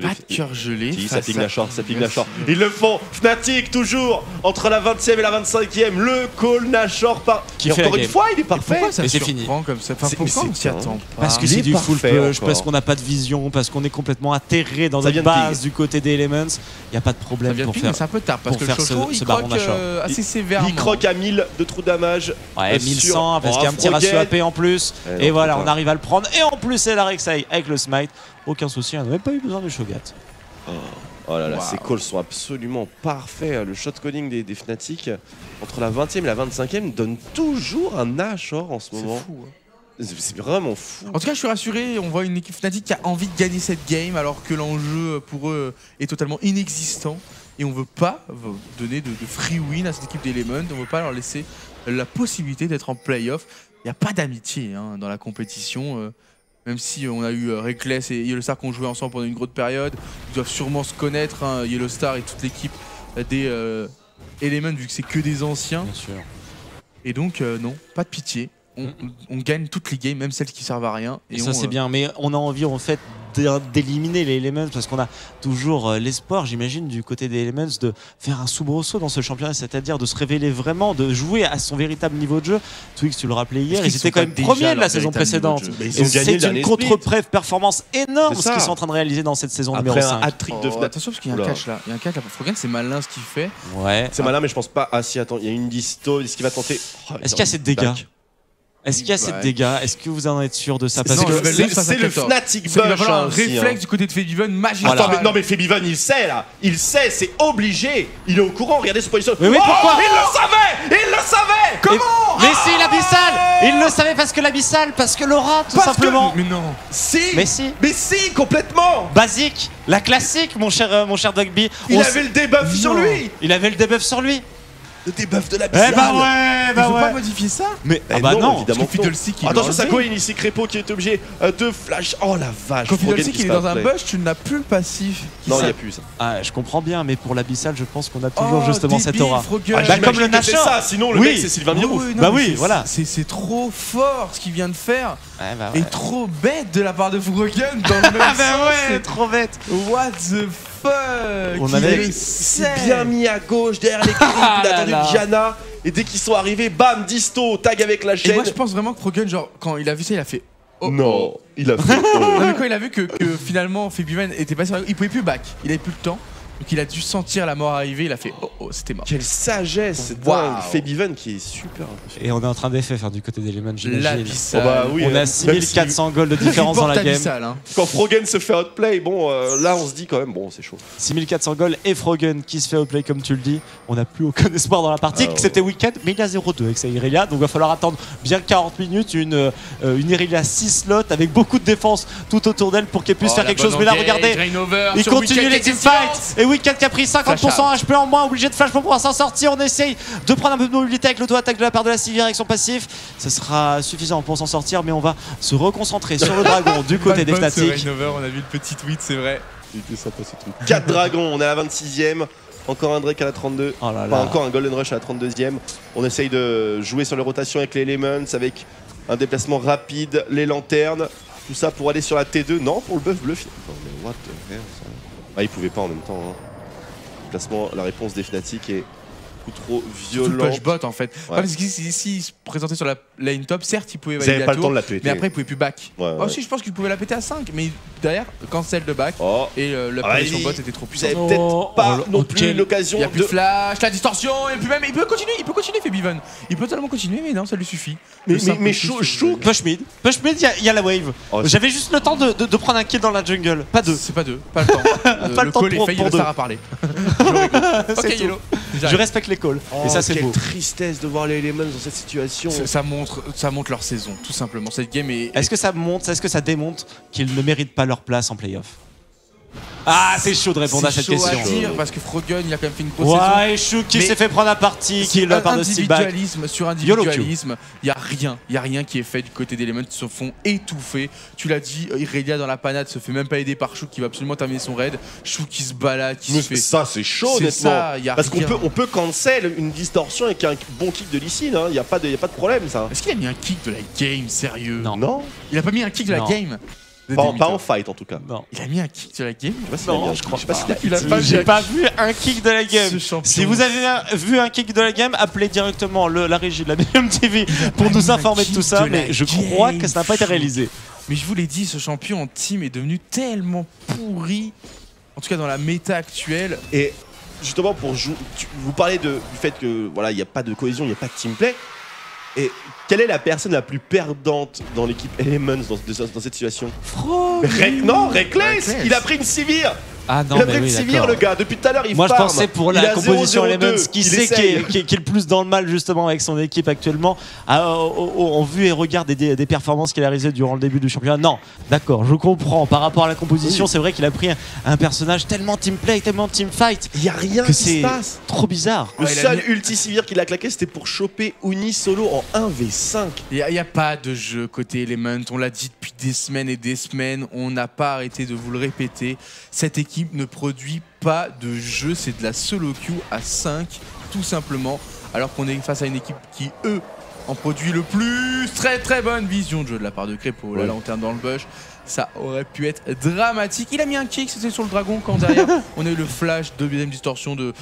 Pas de cœur gelé. Si, ça face ping à- la short, ça ping la short. Ils le font. Fnatic toujours entre la 20e et la 25e. Le call Nashor par. Qui Et fait encore la une game. fois, il est parfait. Pourquoi ça Mais c'est surprend comme ça? Enfin, C'est- pourquoi mais on c'est s'y un- attend pas? Parce que il c'est est du full parfait push, encore. parce qu'on n'a pas de vision, parce qu'on est complètement atterré dans Ça notre vient de base ping. du côté des Elements. Il n'y a pas de Ça problème vient de pour ping, faire. mais c'est un peu tard parce pour que le faire Chocho ce il baron croque Nashor. assez sévèrement. Il croque à 1000 de trou damage. Ouais, sur- 1100 parce qu'il y a un petit Froggen. ratio AP en plus. Eh Et non, voilà, putain. on arrive à le prendre. Et en plus, c'est la Rek'Sai avec le smite. Aucun souci, on n'a même pas eu besoin du Shogat. Oh là là, Wow. ces calls sont absolument parfaits. Le shot calling des Fnatic entre la 20e et la 25e donne toujours un Nashor en ce C'est moment. fou. C'est vraiment fou. En tout cas, je suis rassuré. On voit une équipe Fnatic qui a envie de gagner cette game alors que l'enjeu pour eux est totalement inexistant. Et on veut pas donner de free win à cette équipe d'Element. On veut pas leur laisser la possibilité d'être en playoff. Il n'y a pas d'amitié dans la compétition. Même si on a eu Reckless et Yellowstar qui ont joué ensemble pendant une grosse période. Ils doivent sûrement se connaître, Yellowstar et toute l'équipe des Element, vu que c'est que des anciens. Bien sûr. Et donc, non, pas de pitié. On gagne toutes les games, même celles qui servent à rien. Et ça c'est bien, mais on a envie en fait d'éliminer les Elements parce qu'on a toujours l'espoir, j'imagine, du côté des Elements de faire un soubresaut dans ce championnat, c'est-à-dire de se révéler vraiment, de jouer à son véritable niveau de jeu. Twix, tu le rappelais hier, qu'ils ils étaient sont quand pas même déjà premiers à de la leur saison véritable niveau de précédente. jeu. Mais ils Et ont gagné le c'est une dernier split. contre-performance énorme C'est ce qu'ils ça. sont en train de réaliser dans cette saison Après numéro un 5. hat-trick de Fnatic. Attention parce qu'il y a un Oula. catch là. Il y a un catch là. Froggen, c'est malin ce qu'il fait. Ouais. C'est malin, mais je pense pas. Ah si, attends, il y a une disto. Est-ce qu'il va tenter? Oh, Est-ce qu'il y a assez de dégâts? Est-ce qu'il y a assez de dégâts? Est-ce que vous en êtes sûr de ça? Parce Non, que level neuf, c'est le 14. Fnatic Il va Bush falloir un aussi, réflexe hein. du côté de Febiven magistral. Attends, mais Febiven il sait là, il sait, c'est obligé, il est au courant, regardez ce position. Mais oui, pourquoi? Il le savait, il le savait. Comment? Mais si, l'abyssal! Il le savait parce que l'abyssal, parce que l'aura, tout simplement. Mais non. Si, Mais si. mais si, complètement. Basique, la classique, mon cher Dogby. Il avait le debuff sur lui, Il avait le debuff sur lui. le debuff de la Eh bizarre. bah ouais, Ils bah ont pas ouais. modifié ça? Mais Eh ah bah non. évidemment Parce que que non. Fiddlestick, il Attention, l'a ça enlevé. Goin ici, Crépo qui est obligé de flash. Oh la vache. Quand Frogen Fiddlestick qui il est se fait dans un outplay. bush, tu n'as plus le passif. Non, il n'y a plus ça. Ah, je comprends bien, mais pour l'abyssal, je pense qu'on a toujours justement cette débile, aura. Frogen. Ah, bah, comme j'imagine le que c'est Nashor. ça, sinon le Oui. mec c'est Sylvain Mirouf. Oui, non, Bah mais oui, c'est- voilà. C'est trop fort ce qu'il vient de faire Ouais, bah et ouais. trop bête de la part de Frogen dans le même Ah bah sens. ouais, trop bête. What the fuck? On Il avait- le Il sait. s'est bien mis à gauche derrière les creeps, il Ah a là attendu là. Diana et dès qu'ils sont arrivés, bam, disto, tag avec la Et chaîne. moi je pense vraiment que Frogen, genre quand il a vu ça, il a fait oh, Non, oh. il a fait. Non, mais quand il a vu que finalement Febiven était passé, il pouvait plus back, il avait plus le temps. Donc il a dû sentir la mort arriver, il a fait oh c'était mort. Quelle sagesse, c'est Waouh. dingue. Febiven qui est super impressionnant. Et on est en train d'effet faire du côté d'Element, j'imagine. L'abyssal. Oh bah oui, On a même 6400 gold de différence dans la Report game. abyssal, hein. Quand Frogen se fait outplay, bon, là on se dit quand même, bon, c'est chaud. 6400 gold et Frogen qui se fait outplay comme tu le dis. On n'a plus aucun espoir dans la partie. Ah ouais. C'était Weekend, mais il y a 0-2 avec sa Irelia. Donc il va falloir attendre bien 40 minutes. Une Irelia 6 slots avec beaucoup de défense tout autour d'elle pour qu'elle puisse Oh, faire la quelque chose. bonne Mais là, engage, regardez, Drain over il sur continue Weekend les qui est teamfights. Et Weekend qui a pris 50% Flash HP en moins, obligé de flash pour pouvoir s'en sortir. On essaye de prendre un peu de mobilité avec l'auto-attaque de la part de la civière avec son passif. Ce sera suffisant pour s'en sortir, mais on va se reconcentrer sur le dragon du côté des Bad buzz sur Fnatic. Rain over, on a vu le petit tweet, c'est vrai. Il était sympa ce truc. 4 dragons, on est à la 26ème. Encore un Drake à la 32. Oh là Enfin, là. encore un Golden Rush à la 32ème. On essaye de jouer sur les rotations avec les Elements, avec un déplacement rapide, les lanternes. Tout ça pour aller sur la T2. Non, pour le buff bleu. Non, mais what the hell, ça. Ah, il pouvait pas en même temps. Hein. Déplacement, la réponse des Fnatic est beaucoup trop Tout le violente. push bot en fait. Ouais. Parce que s'il se présentait sur la lane top, certes il pouvait Ils valider avaient la pas le tour, temps de la péter. mais après il pouvait plus back. Ouais, Oh ouais. si, je pense qu'il pouvait la péter à 5, mais derrière, cancel de back Oh, et la Ah, position il- bot était trop vous puissante. avez Oh, peut-être pas oh, non ok. plus l'occasion Il y a plus de. de flash, la distorsion, et puis même il peut continuer Febiven. Il peut totalement continuer, mais non, ça lui suffit. Mais Le simple Chou, push, Chou, Push mid, il y a la wave. Oh, J'avais juste le temps de prendre un kill dans la jungle, pas deux. C'est pas deux, pas le temps. Pas le temps call est pour- fait, pour il deux. Star a parlé. Je rigole. Ok C'est tout. Yellow. Je respecte les calls. Et ça, c'est quelle beau. tristesse de voir les Elements dans cette situation. Ça montre leur saison, tout simplement. Cette game est. Est-ce que ça montre, est-ce que ça démontre qu'ils ne méritent pas leur place en playoff? Ah, c'est chaud de répondre à cette chaud question. à dire parce que Frogen il a quand même fait une grosse saison. Ouais, et Chou qui Mais s'est fait prendre à partie, qui C'est la part de Steelback. individualisme sur individualisme, il y a rien qui est fait du côté d'Element, ils se font étouffer. Tu l'as dit, Irelia dans la panade se fait même pas aider par Chou qui va absolument terminer son raid. Chou qui se balade, qui Mais se fait. ça c'est chaud C'est honnêtement. ça, y a Parce rien. qu'on peut cancel une distorsion avec un bon kick de Lee Sin, hein. y a pas de problème ça. Est-ce qu'il a mis un kick de la game, sérieux? Non. Non, Il a pas mis un kick de la Non. game? pas en fight en tout cas. Non. Il a mis un kick de la game? Je sais pas s'il a Non, bien- je crois sais pas s'il a Il a hit. pas J'ai vu pas vu un kick de la game. Ce champion. Si vous avez vu un kick de la game, appelez directement la régie de la BM TV pour pas nous mis un informer de kick tout ça. de Mais la je crois game, que ça n'a pas été réalisé. Mais je vous l'ai dit, ce champion en team est devenu tellement pourri, en tout cas dans la méta actuelle. Et justement pour vous parlez du fait que voilà il n'y a pas de cohésion, il n'y a pas de teamplay. Et quelle est la personne la plus perdante dans l'équipe Elements dans cette situation? Non, Reckless. Reckless. Il a pris une Sivir. Ah non, Il a mais pris une oui, Sivir d'accord. le gars. Depuis tout à l'heure il Moi je farm. pensais pour Il la a composition 0-0-2, Elements qui il sait essaye. qui est le plus dans le mal justement avec son équipe actuellement en vue et regard des performances qu'il a réalisées durant le début du championnat. Non, d'accord, je comprends. Par rapport à la composition, Oui. c'est vrai qu'il a pris un personnage tellement teamplay, tellement teamfight Il n'y a rien que qui se c'est passe. trop bizarre. Le Ouais, il a seul mis- ulti Sivir qu'il a claqué c'était pour choper Uni solo en 1v5. Il n'y a pas de jeu côté Element, on l'a dit depuis des semaines et des semaines, on n'a pas arrêté de vous le répéter. Cette équipe ne produit pas de jeu, c'est de la solo queue à 5, tout simplement, alors qu'on est face à une équipe qui, eux, en produit le plus. Très très bonne vision de jeu de la part de Crépo, la Ouais. lanterne dans le bush. Ça aurait pu être dramatique. Il a mis un kick, c'était sur le dragon quand derrière on a eu le flash de deuxième distorsion de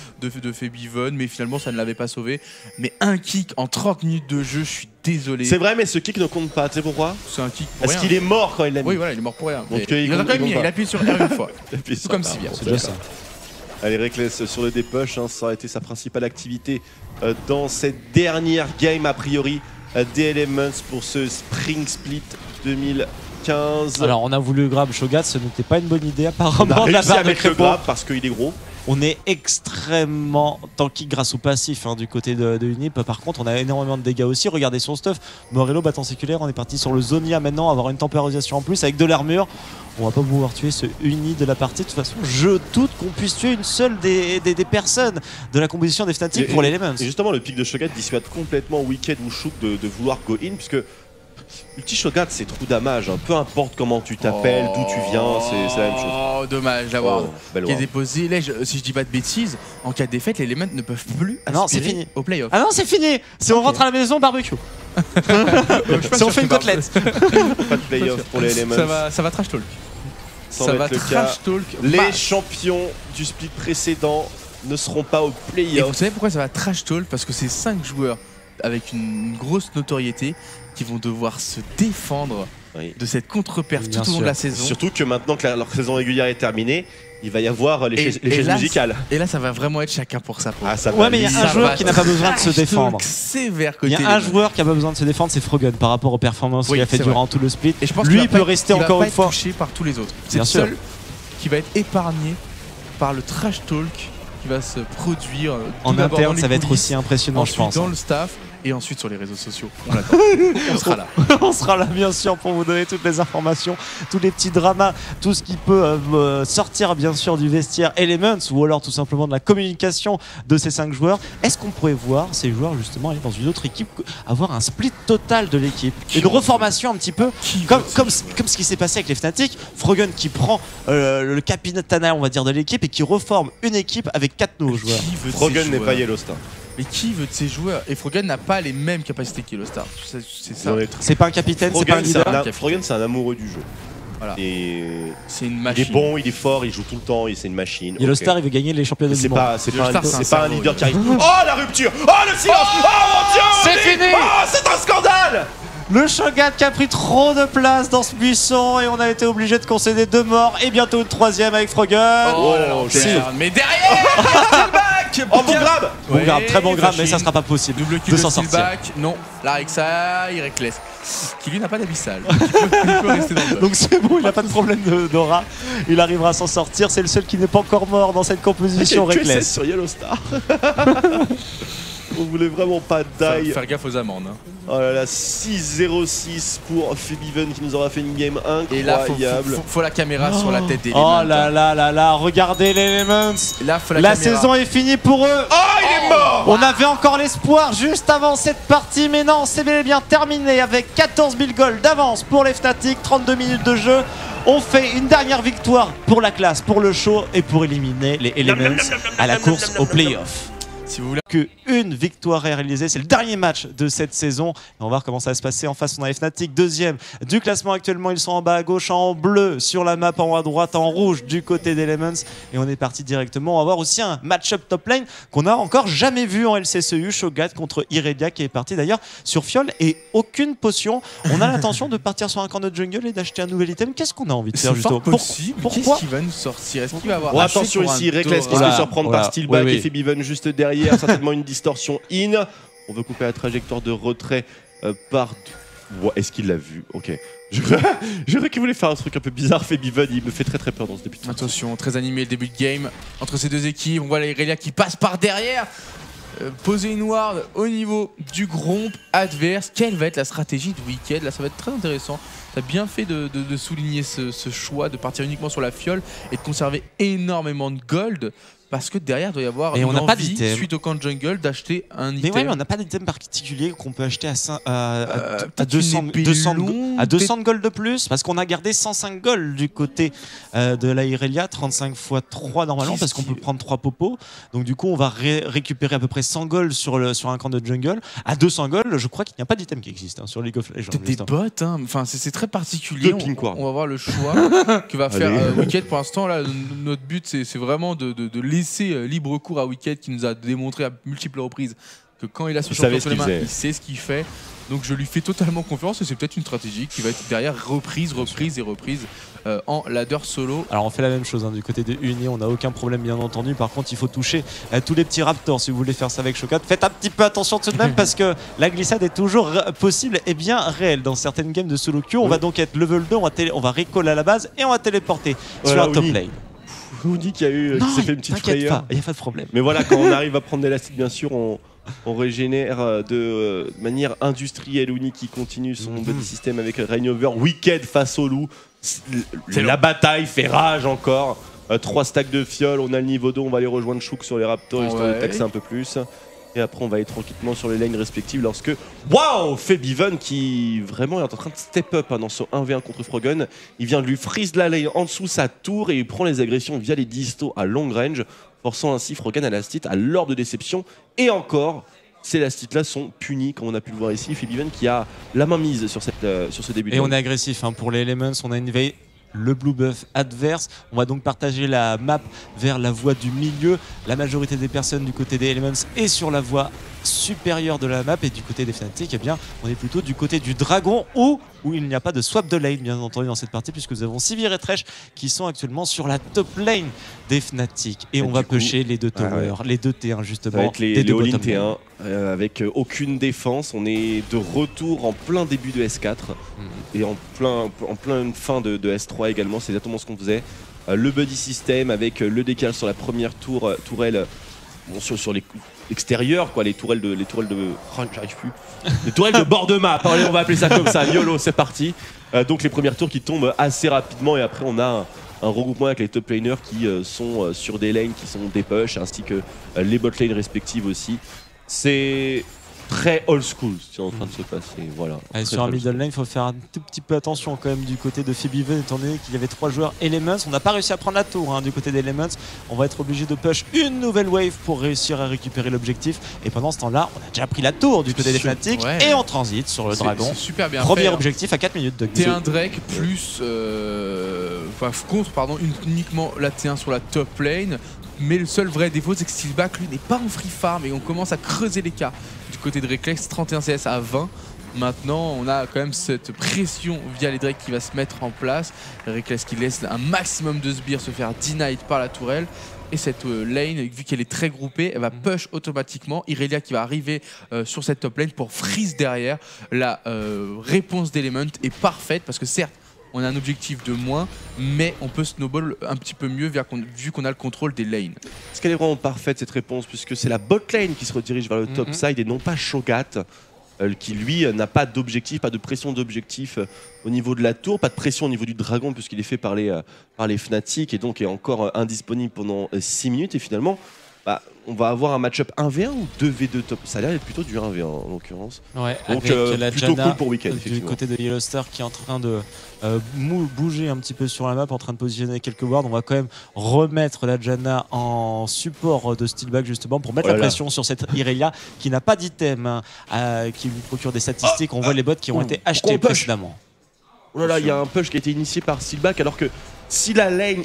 Febiven, mais finalement ça ne l'avait pas sauvé. Mais un kick en 30 minutes de jeu, je suis désolé. C'est vrai mais ce kick ne compte pas, tu sais pourquoi? C'est un kick pour Parce rien. qu'il est mort quand il l'a mis. Oui, voilà, il est mort pour rien. Donc, Mais il il en a compte- quand même il mis, compte il a appuyé sur R une fois. Et puis, Tout comme ça, Sivir. C'est déjà ça. Allez, Reckless sur le dépush, hein, ça aurait été sa principale activité dans cette dernière game a priori des Elements pour ce Spring Split 2015. Alors on a voulu grab Shogat, ce n'était pas une bonne idée on apparemment a de la réussi part à de mettre le Crépo. grab parce qu'il est gros. On est extrêmement tanky grâce au passif du côté de Unip. Par contre, on a énormément de dégâts aussi. Regardez son stuff. Morello, bâton séculaire. On est parti sur le Zonia maintenant, avoir une tempérisation en plus avec de l'armure. On va pas pouvoir tuer ce Uni de la partie. De toute façon, je doute qu'on puisse tuer une seule des personnes de la composition des Fnatic pour l'Elements. Et justement, le pic de Shogat dissuade complètement Wicked ou Shook de vouloir go in, puisque Ulti Shogat c'est trou damage, hein. Peu importe comment tu t'appelles, d'où tu viens, c'est la même chose. Oh, dommage d'avoir belle qui est ward. déposé. Là, si je dis pas de bêtises, en cas de défaite, les Elements ne peuvent plus non, c'est aspirer fini. au playoff. Ah non, c'est fini. Si on rentre à la maison, barbecue. Si on fait une côtelette. Pas de playoff pour les Elements. Ça va trash talk. Sans Ça va être le trash cas. talk. Les champions du split précédent ne seront pas au Et vous playoff. savez pourquoi ça va trash talk? Parce que c'est 5 joueurs avec une grosse notoriété qui vont devoir se défendre Oui. de cette contre-perte Bien tout au long sûr. de la saison. Surtout que maintenant que leur saison régulière est terminée, il va y avoir les Et chaises là, musicales. Et là, ça va vraiment être chacun pour sa peau. Ah, ça Ouais, va mais il y a vite. un Ça joueur va qui n'a pas besoin de se trash talk défendre. sévère Il y côté a un Elements. joueur qui a pas besoin de se défendre, c'est Frogun par rapport aux performances Oui, qu'il a fait c'est durant tout le split. Et je pense Lui, qu'il il va peut pas- rester il va encore pas une être fois. touché par tous les autres. C'est Bien le sûr. seul qui va être épargné par le trash talk qui va se produire En tout d'abord interne, dans les ça va être coulisses, aussi impressionnant, je ensuite pense. dans le staff et ensuite sur les réseaux sociaux. On l'attend. On sera là. On sera là bien sûr pour vous donner toutes les informations, tous les petits dramas, tout ce qui peut sortir bien sûr du vestiaire Elements ou alors tout simplement de la communication de ces 5 joueurs. Est-ce qu'on pourrait voir ces joueurs justement aller dans une autre équipe, avoir un split total de l'équipe, une reformation un petit peu comme ce qui s'est passé avec les Fnatic, Frogun qui prend le capitana on va dire de l'équipe et qui reforme une équipe avec 4 nouveaux joueurs. Qui veut de Frogun ces n'est pas joueurs Yellow Star. Mais qui veut de ces joueurs? Et Frogun n'a pas les mêmes capacités qu'Yellow Star. C'est ça. C'est pas un capitaine, c'est pas un Frogun, leader. Frogun, c'est un amoureux du jeu. Voilà. Et C'est une il machine. est bon, il est fort, il joue tout le temps, c'est une machine. Yellow ok. Star il veut gagner les championnats C'est du monde. pas, c'est Yellow pas, Star, un, c'est un c'est pas un cerveau, leader qui Yellow arrive. Oh la rupture! Oh le silence! Oh mon dieu! C'est fini! Oh c'est un scandale! Le Shogat qui a pris trop de place dans ce buisson et on a été obligé de concéder 2 morts et bientôt une 3e avec Frogun. Oh, Oh, la si. lanterne. Mais derrière Oh mon grab! Bon grab, très bon grab, mais machine. ça sera pas possible Double kill de de s'en sortir. Steelback. Non, Larixai, Ireckless. Qui lui n'a pas d'abyssal. Donc il peut rester dans le Donc c'est bon, il a pas de problème d'aura. Il arrivera à s'en sortir. C'est le seul qui n'est pas encore mort dans cette composition Quel QSS Reckless. sur Yellow Star. On voulait vraiment pas die. Faire gaffe aux amendes. Hein. Oh là là, 6-0-6 pour Febiven qui nous aura fait une game Et là, incroyable. faut la caméra sur la tête des Oh Elements. là là là là, regardez les Elements. Et là, faut la La caméra. saison est finie pour eux. Oh, il est mort! On avait encore l'espoir juste avant cette partie, mais non, c'est bel et bien terminé avec 14 000 goals d'avance pour les Fnatic, 32 minutes de jeu. On fait une dernière victoire pour la classe, pour le show et pour éliminer les Elements à la course au playoff. Si vous voulez. Qu'une victoire est réalisée, c'est le dernier match de cette saison. Et on va voir comment ça va se passer en face. On a les Fnatic, 2e du classement actuellement. Ils sont en bas à gauche, en bleu sur la map, en haut à droite, en rouge du côté d'Elements. Et on est parti directement. On va voir aussi un match-up top lane qu'on n'a encore jamais vu en LCSU. Shogat contre Irelia qui est parti d'ailleurs sur Fiole et aucune potion. On a l'intention de partir sur un camp de jungle et d'acheter un nouvel item. Qu'est-ce qu'on a envie de faire C'est justement? fort possible. Pourquoi Qu'est-ce qui va nous sortir? Est-ce qu'il va avoir Bon, assez attention pour un ici, Reckless qui se Dora fait surprendre Voilà. par Steelback Oui, oui. et Febiven juste derrière, certainement une distorsion in. On veut couper la trajectoire de retrait par. Ouais, est-ce qu'il l'a vu? Ok. Je crois qu'il voulait faire un truc un peu bizarre. Febiven, il me fait très très peur dans ce début de partie. Attention, très animé le début de game entre ces deux équipes. On voit Irelia qui passe par derrière. Poser une ward au niveau du gromp adverse. Quelle va être la stratégie de Wicked? Là, ça va être très intéressant. T'as bien fait de souligner ce choix de partir uniquement sur la fiole et de conserver énormément de gold. Parce que derrière, il doit y avoir Et une on n'a pas envie, d'item. suite au camp de jungle, d'acheter un item. Mais ouais, mais on n'a pas d'item particulier qu'on peut acheter à peut-être 200, une épée 200 longue, à 200 de gold de plus, parce qu'on a gardé 105 gold du côté de la Irelia, 35 x 3 normalement, Qu'est-ce parce qu'on qui- peut prendre 3 popos. Donc du coup, on va récupérer à peu près 100 gold sur un camp de jungle. À 200 gold, je crois qu'il n'y a pas d'item qui existe sur League of Legends. Peut-être des juste, hein. bots, hein. Enfin, c'est très particulier. Deux pink ward. On va voir le choix que va faire Allez. Wicked. Pour l'instant, là, notre but, c'est vraiment de laisser libre cours à Wicked qui nous a démontré à multiples reprises que quand il a son Il savait champion ce sur les qu'il mains, faisait. il sait ce qu'il fait. Donc je lui fais totalement confiance et c'est peut-être une stratégie qui va être derrière reprise en ladder solo. Alors on fait la même chose du côté de Uni, on n'a aucun problème bien entendu. Par contre il faut toucher tous les petits raptors si vous voulez faire ça avec Shokat. Faites un petit peu attention tout de même parce que la glissade est toujours possible et bien réelle dans certaines games de solo queue. On va donc être level 2, on va recall à la base et on va téléporter sur un top Uni. lane. Uni qui s'est fait une petite t'inquiète frayeur. pas, il n'y a pas de problème. Mais voilà, quand on arrive à prendre l'élastique, bien sûr, on régénère de manière industrielle. Uni qui continue son body system avec Rainover. Wicked face au loup. La bataille fait rage encore. 3 stacks de fioles, on a le niveau 2, on va aller rejoindre Chouk sur les Raptors histoire de taxer un peu plus. Et après on va aller tranquillement sur les lanes respectives lorsque waouh, Febiven qui vraiment est en train de step up dans ce 1v1 contre Froggen. Il vient de lui freeze la lane en dessous sa tour et il prend les agressions via les distos à long range, forçant ainsi Froggen à la stit à l'orbe de déception. Et encore, ces lastites là sont punis comme on a pu le voir ici. Febiven qui a la main mise sur ce début de Et lane. on est agressif pour les Elements, on a une veille. Le blue buff adverse, on va donc partager la map vers la voie du milieu. La majorité des personnes du côté des Elements est sur la voie supérieure de la map et du côté des Fnatic, eh bien, on est plutôt du côté du dragon où il n'y a pas de swap de lane bien entendu dans cette partie puisque nous avons Sivir et Thresh qui sont actuellement sur la top lane des Fnatic et on va pusher les deux towers, les deux T1 justement. Ça va être les deux all-in bottom lane. T1 avec aucune défense. On est de retour en plein début de S4 et en plein fin de S3 également. C'est exactement ce qu'on faisait. Le buddy system avec le décalage sur la première tourelle, sur les extérieurs, quoi, les tourelles de oh, j'arrive plus. Les tourelles de bord de map. Allez, on va appeler ça comme ça. YOLO, c'est parti. Donc les premières tours qui tombent assez rapidement et après on a un regroupement avec les top laners qui sont sur des lanes qui sont des push ainsi que les bot lanes respectives aussi. C'est très old school ce qui est en train de se passer. Voilà. Allez, sur un middle lane, il faut faire un tout petit peu attention quand même du côté de Febiven étant donné qu'il y avait 3 joueurs Elements. On n'a pas réussi à prendre la tour du côté des Elements. On va être obligé de push une nouvelle wave pour réussir à récupérer l'objectif. Et pendant ce temps-là, on a déjà pris la tour du côté des Fnatic et on transite sur le dragon. C'est super bien Premier fait, objectif à 4 minutes de T1 Drake plus contre uniquement la T1 sur la top lane. Mais le seul vrai défaut, c'est que Steelback lui n'est pas en free farm et on commence à creuser l'écart du côté de Reckless, 31 CS à 20. Maintenant, on a quand même cette pression via les Drake qui va se mettre en place. Reckless qui laisse un maximum de sbires se faire denied par la tourelle. Et cette lane, vu qu'elle est très groupée, elle va push automatiquement. Irelia qui va arriver sur cette top lane pour freeze derrière. La réponse d'Element est parfaite parce que certes, on a un objectif de moins, mais on peut snowball un petit peu mieux vu qu'on a le contrôle des lanes. Est-ce qu'elle est vraiment parfaite cette réponse puisque c'est la bot lane qui se redirige vers le top side et non pas Shogat qui lui n'a pas d'objectif, pas de pression d'objectif au niveau de la tour, pas de pression au niveau du dragon puisqu'il est fait par les Fnatic et donc est encore indisponible pendant 6 minutes et finalement on va avoir un match-up 1v1 ou 2v2 top. Ça a l'air d'être plutôt du 1v1 en l'occurrence. Ouais, donc avec la plutôt Janna cool pour Weekend du côté de Yellowstar qui est en train de bouger un petit peu sur la map, en train de positionner quelques wards. On va quand même remettre la Janna en support de Steelback justement pour mettre la pression sur cette Irelia qui n'a pas d'item, qui lui procure des statistiques. On voit les bots qui ont été achetés précédemment. Oh là là, il y a un push qui a été initié par Steelback alors que si la lane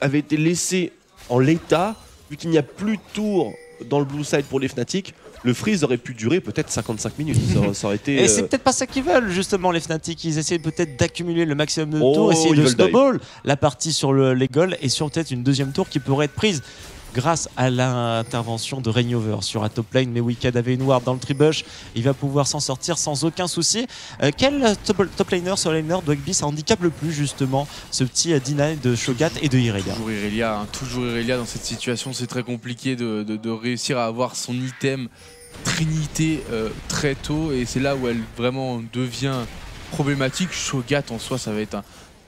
avait été laissée en l'état, vu qu'il n'y a plus de tour dans le blue side pour les Fnatic, le freeze aurait pu durer peut-être 55 minutes. Ça aurait été, et c'est peut-être pas ça qu'ils veulent justement les Fnatic. Ils essaient peut-être d'accumuler le maximum de tours, essayer de snowball la partie sur les goals et sur peut-être une deuxième tour qui pourrait être prise grâce à l'intervention de Rainover sur la top lane. Mais Wicked avait une ward dans le tribush, il va pouvoir s'en sortir sans aucun souci. Quel top laner sur laner de rugby ça handicape le plus justement ce petit deny de Shogat et de Irelia? Toujours Irelia dans cette situation, c'est très compliqué de réussir à avoir son item Trinité très tôt et c'est là où elle vraiment devient problématique. Shogat en soi ça va être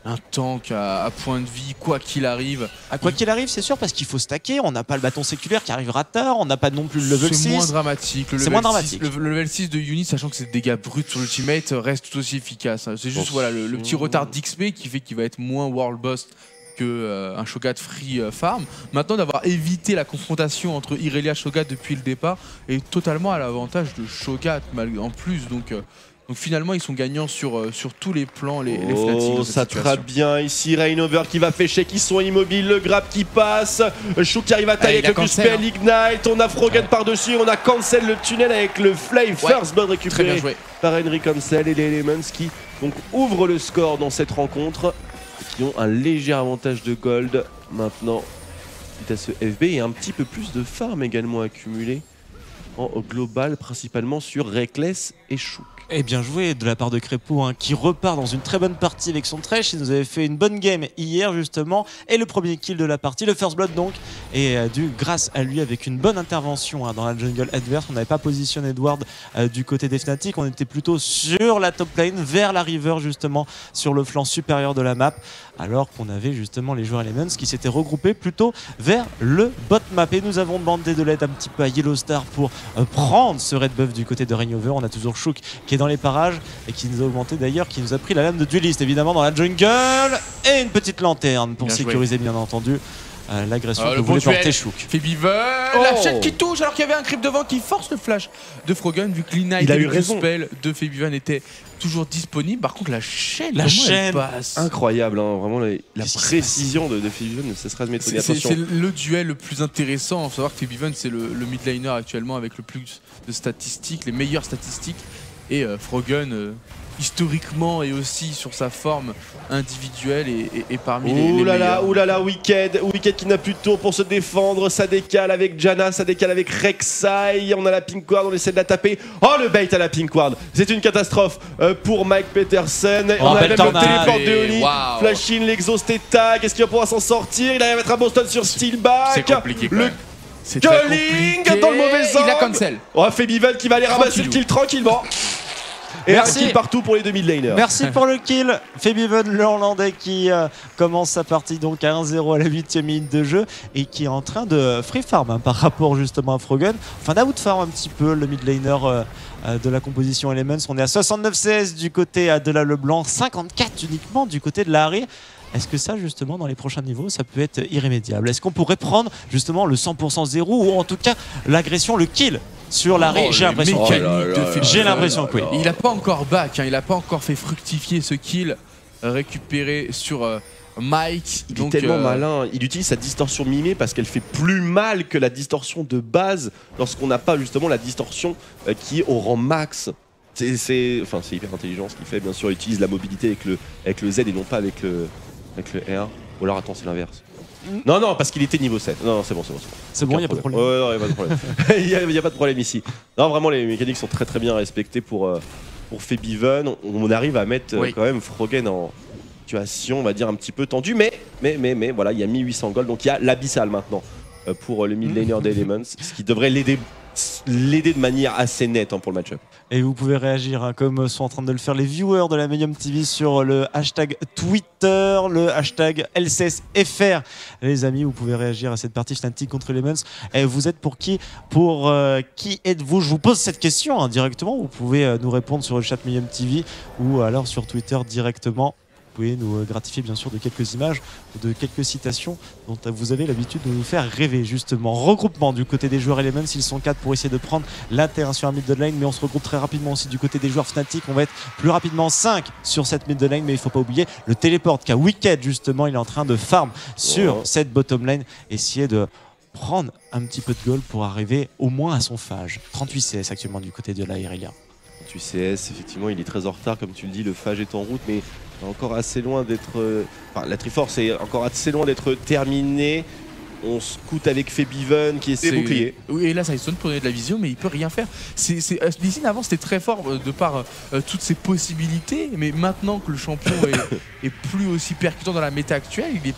un tank à point de vie, quoi qu'il arrive. Quoi qu'il arrive, c'est sûr, parce qu'il faut stacker. On n'a pas le bâton séculaire qui arrivera tard. On n'a pas non plus le level 6. C'est moins dramatique. Le level 6 de Uni, sachant que c'est des dégâts bruts sur l'ultimate, reste tout aussi efficace. C'est juste voilà, le petit retard d'XP qui fait qu'il va être moins world boss qu'un Shogat free farm. Maintenant, d'avoir évité la confrontation entre Irelia et Shogat depuis le départ est totalement à l'avantage de Shogat en plus. Donc Donc finalement, ils sont gagnants sur tous les plans, les Fnatic. Dans cette ça trappe bien ici. Reignover qui va fêcher, qui sont immobiles. Le grab qui passe. Chouk qui arrive à tailler avec le spell Ignite. On a Froggen par-dessus. On a Cancel le tunnel avec le Flame. First blood récupéré par Henry Cancel et les Elements qui donc ouvrent le score dans cette rencontre. Qui ont un léger avantage de gold. Maintenant, c'est à ce FB et un petit peu plus de farm également accumulé au global, principalement sur Reckless et Chouk. Et bien joué de la part de Crépeau hein, qui repart dans une très bonne partie avec son Thresh. Il nous avait fait une bonne game hier justement et le premier kill de la partie, le first blood donc, et dû grâce à lui avec une bonne intervention hein, dans la jungle adverse. On n'avait pas positionné Edward du côté des Fnatic, on était plutôt sur la top lane vers la river justement sur le flanc supérieur de la map, alors qu'on avait justement les joueurs Elements qui s'étaient regroupés plutôt vers le bot map. Et nous avons demandé de l'aide un petit peu à Yellow Star pour prendre ce red buff du côté de Reignover. On a toujours Chouk qui est dans les parages et qui nous a augmenté d'ailleurs, qui nous a pris la lame de dueliste évidemment dans la jungle et une petite lanterne pour sécuriser bien entendu l'agression que voulait porter Chouk. Febiven, la chaîne qui touche alors qu'il y avait un creep devant qui force le flash de Froggen vu que l'Ignite et le spell de Febiven était toujours disponible. Par contre la chaîne passe. Incroyable hein, vraiment la précision de Febiven ne cessera de m'étonner. C'est le duel le plus intéressant. Il faut savoir que Febiven c'est le mid laner actuellement avec le plus de statistiques, les meilleures statistiques. Et Froggen, historiquement et aussi sur sa forme individuelle et parmi les meilleurs. Oulala, Wicked qui n'a plus de tour pour se défendre. Ça décale avec Janna, ça décale avec Rek'Sai. On a la Pink Ward, on essaie de la taper. Oh le bait à la Pink Ward, c'est une catastrophe pour Mike Peterson. On a même le téléport de Oli. Flash in, l'exhaust est tag. Est-ce qu'il va pouvoir s'en sortir? Il arrive à mettre un Boston sur Steelback. C'est compliqué quand même. C'est Culling dans le mauvais angle. Il a cancel. Oh, Febiven qui va aller ramasser le kill tranquillement. Et merci. Un kill partout pour les 2000 laners. Merci pour le kill. Febiven, le Hollandais qui commence sa partie donc à 1-0 à la 8e minute de jeu et qui est en train de free farm hein, par rapport justement à Froggen. Enfin d'out farm un petit peu le mid laner de la composition Elements. On est à 69 CS du côté de la Leblanc, 54 uniquement du côté de la Harry. Est-ce que ça, justement, dans les prochains niveaux, ça peut être irrémédiable? Est-ce qu'on pourrait prendre, justement, le 100% zéro ou en tout cas l'agression, le kill sur l'arrêt? J'ai l'impression que oui. Il n'a pas encore back, hein, il n'a pas encore fait fructifier ce kill récupéré sur Mike. Il est tellement malin, il utilise sa distorsion mimée parce qu'elle fait plus mal que la distorsion de base lorsqu'on n'a pas justement la distorsion qui est au rang max. C'est hyper intelligent ce qu'il fait, bien sûr, il utilise la mobilité avec le Z et non pas avec le R. Ou alors attends, c'est l'inverse. Non, parce qu'il était niveau 7. Non, c'est bon. C'est bon, il n'y a pas de problème. Ouais, non, il n'y a pas de problème. Il n'y a pas de problème ici. Non, vraiment, les mécaniques sont très bien respectées pour Febiven. On arrive à mettre quand même Froggen en situation, on va dire, un petit peu tendue. Mais voilà, il y a 1800 gold, donc il y a l'abyssal maintenant pour le mid laner d'Elements, ce qui devrait l'aider de manière assez nette hein, pour le match-up. Et vous pouvez réagir hein, comme sont en train de le faire les viewers de la Medium TV sur le hashtag Twitter, le hashtag LCSFR. Les amis, vous pouvez réagir à cette partie Fnatic contre Elements. Et vous êtes pour qui? Pour qui êtes-vous? Je vous pose cette question hein, directement. Vous pouvez nous répondre sur le chat Medium TV ou alors sur Twitter directement. Vous pouvez nous gratifier bien sûr de quelques images ou de quelques citations dont vous avez l'habitude de nous faire rêver justement. Regroupement du côté des joueurs Elements, ils sont 4 pour essayer de prendre la terrain sur un mid de lane, mais on se regroupe très rapidement aussi du côté des joueurs Fnatic. On va être plus rapidement 5 sur cette mid de lane, mais il ne faut pas oublier le téléport qu'a Wicked justement. Il est en train de farm sur cette bottom lane, essayer de prendre un petit peu de gold pour arriver au moins à son phage. 38 CS actuellement du côté de la Irelia. 38 CS, effectivement, il est très en retard, comme tu le dis, le phage est en route, mais encore assez loin d'être... Enfin, la Triforce est encore assez loin d'être terminée. On scout avec Febiven qui est bouclier. Oui, et là, ça sonne pour donner de la vision, mais il peut rien faire. Lee Sin avant, c'était très fort de par toutes ses possibilités, mais maintenant que le champion est plus aussi percutant dans la méta actuelle, il est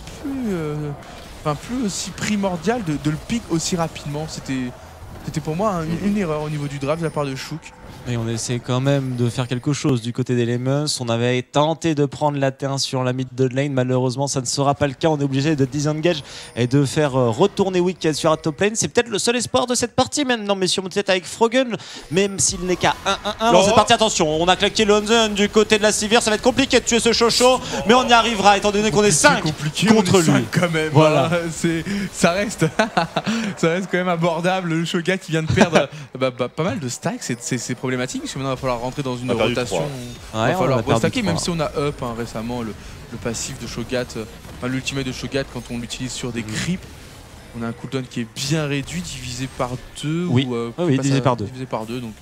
plus aussi primordial de le pick aussi rapidement. C'était pour moi une erreur au niveau du draft de la part de Chouk. Et on essaie quand même de faire quelque chose du côté d'Elements. On avait tenté de prendre la terrain sur la mid de lane. Malheureusement, ça ne sera pas le cas. On est obligé de disengage et de faire retourner Wicked sur la top lane. C'est peut-être le seul espoir de cette partie maintenant, messieurs. Peut-être avec Froggen, même s'il n'est qu'à 1-1-1 dans cette partie. Attention, on a claqué le Hansen du côté de la Sivir. Ça va être compliqué de tuer ce Chocho, mais on y arrivera étant donné qu'on est 5 contre lui. Quand même. Voilà. Ça reste quand même abordable. Le Shoga qui vient de perdre pas mal de stacks. C'est problématique problématique parce que maintenant il va falloir rentrer dans une On a perdu rotation. trois. Il Ouais, va on falloir a perdu restacker, même 3. si on a up récemment le passif de Shogat, enfin l'ultimate de Shogat quand on l'utilise sur des creeps. On a un cooldown qui est bien réduit, divisé par 2. Oui. Oui, divisé par 2. Divisé par 2, donc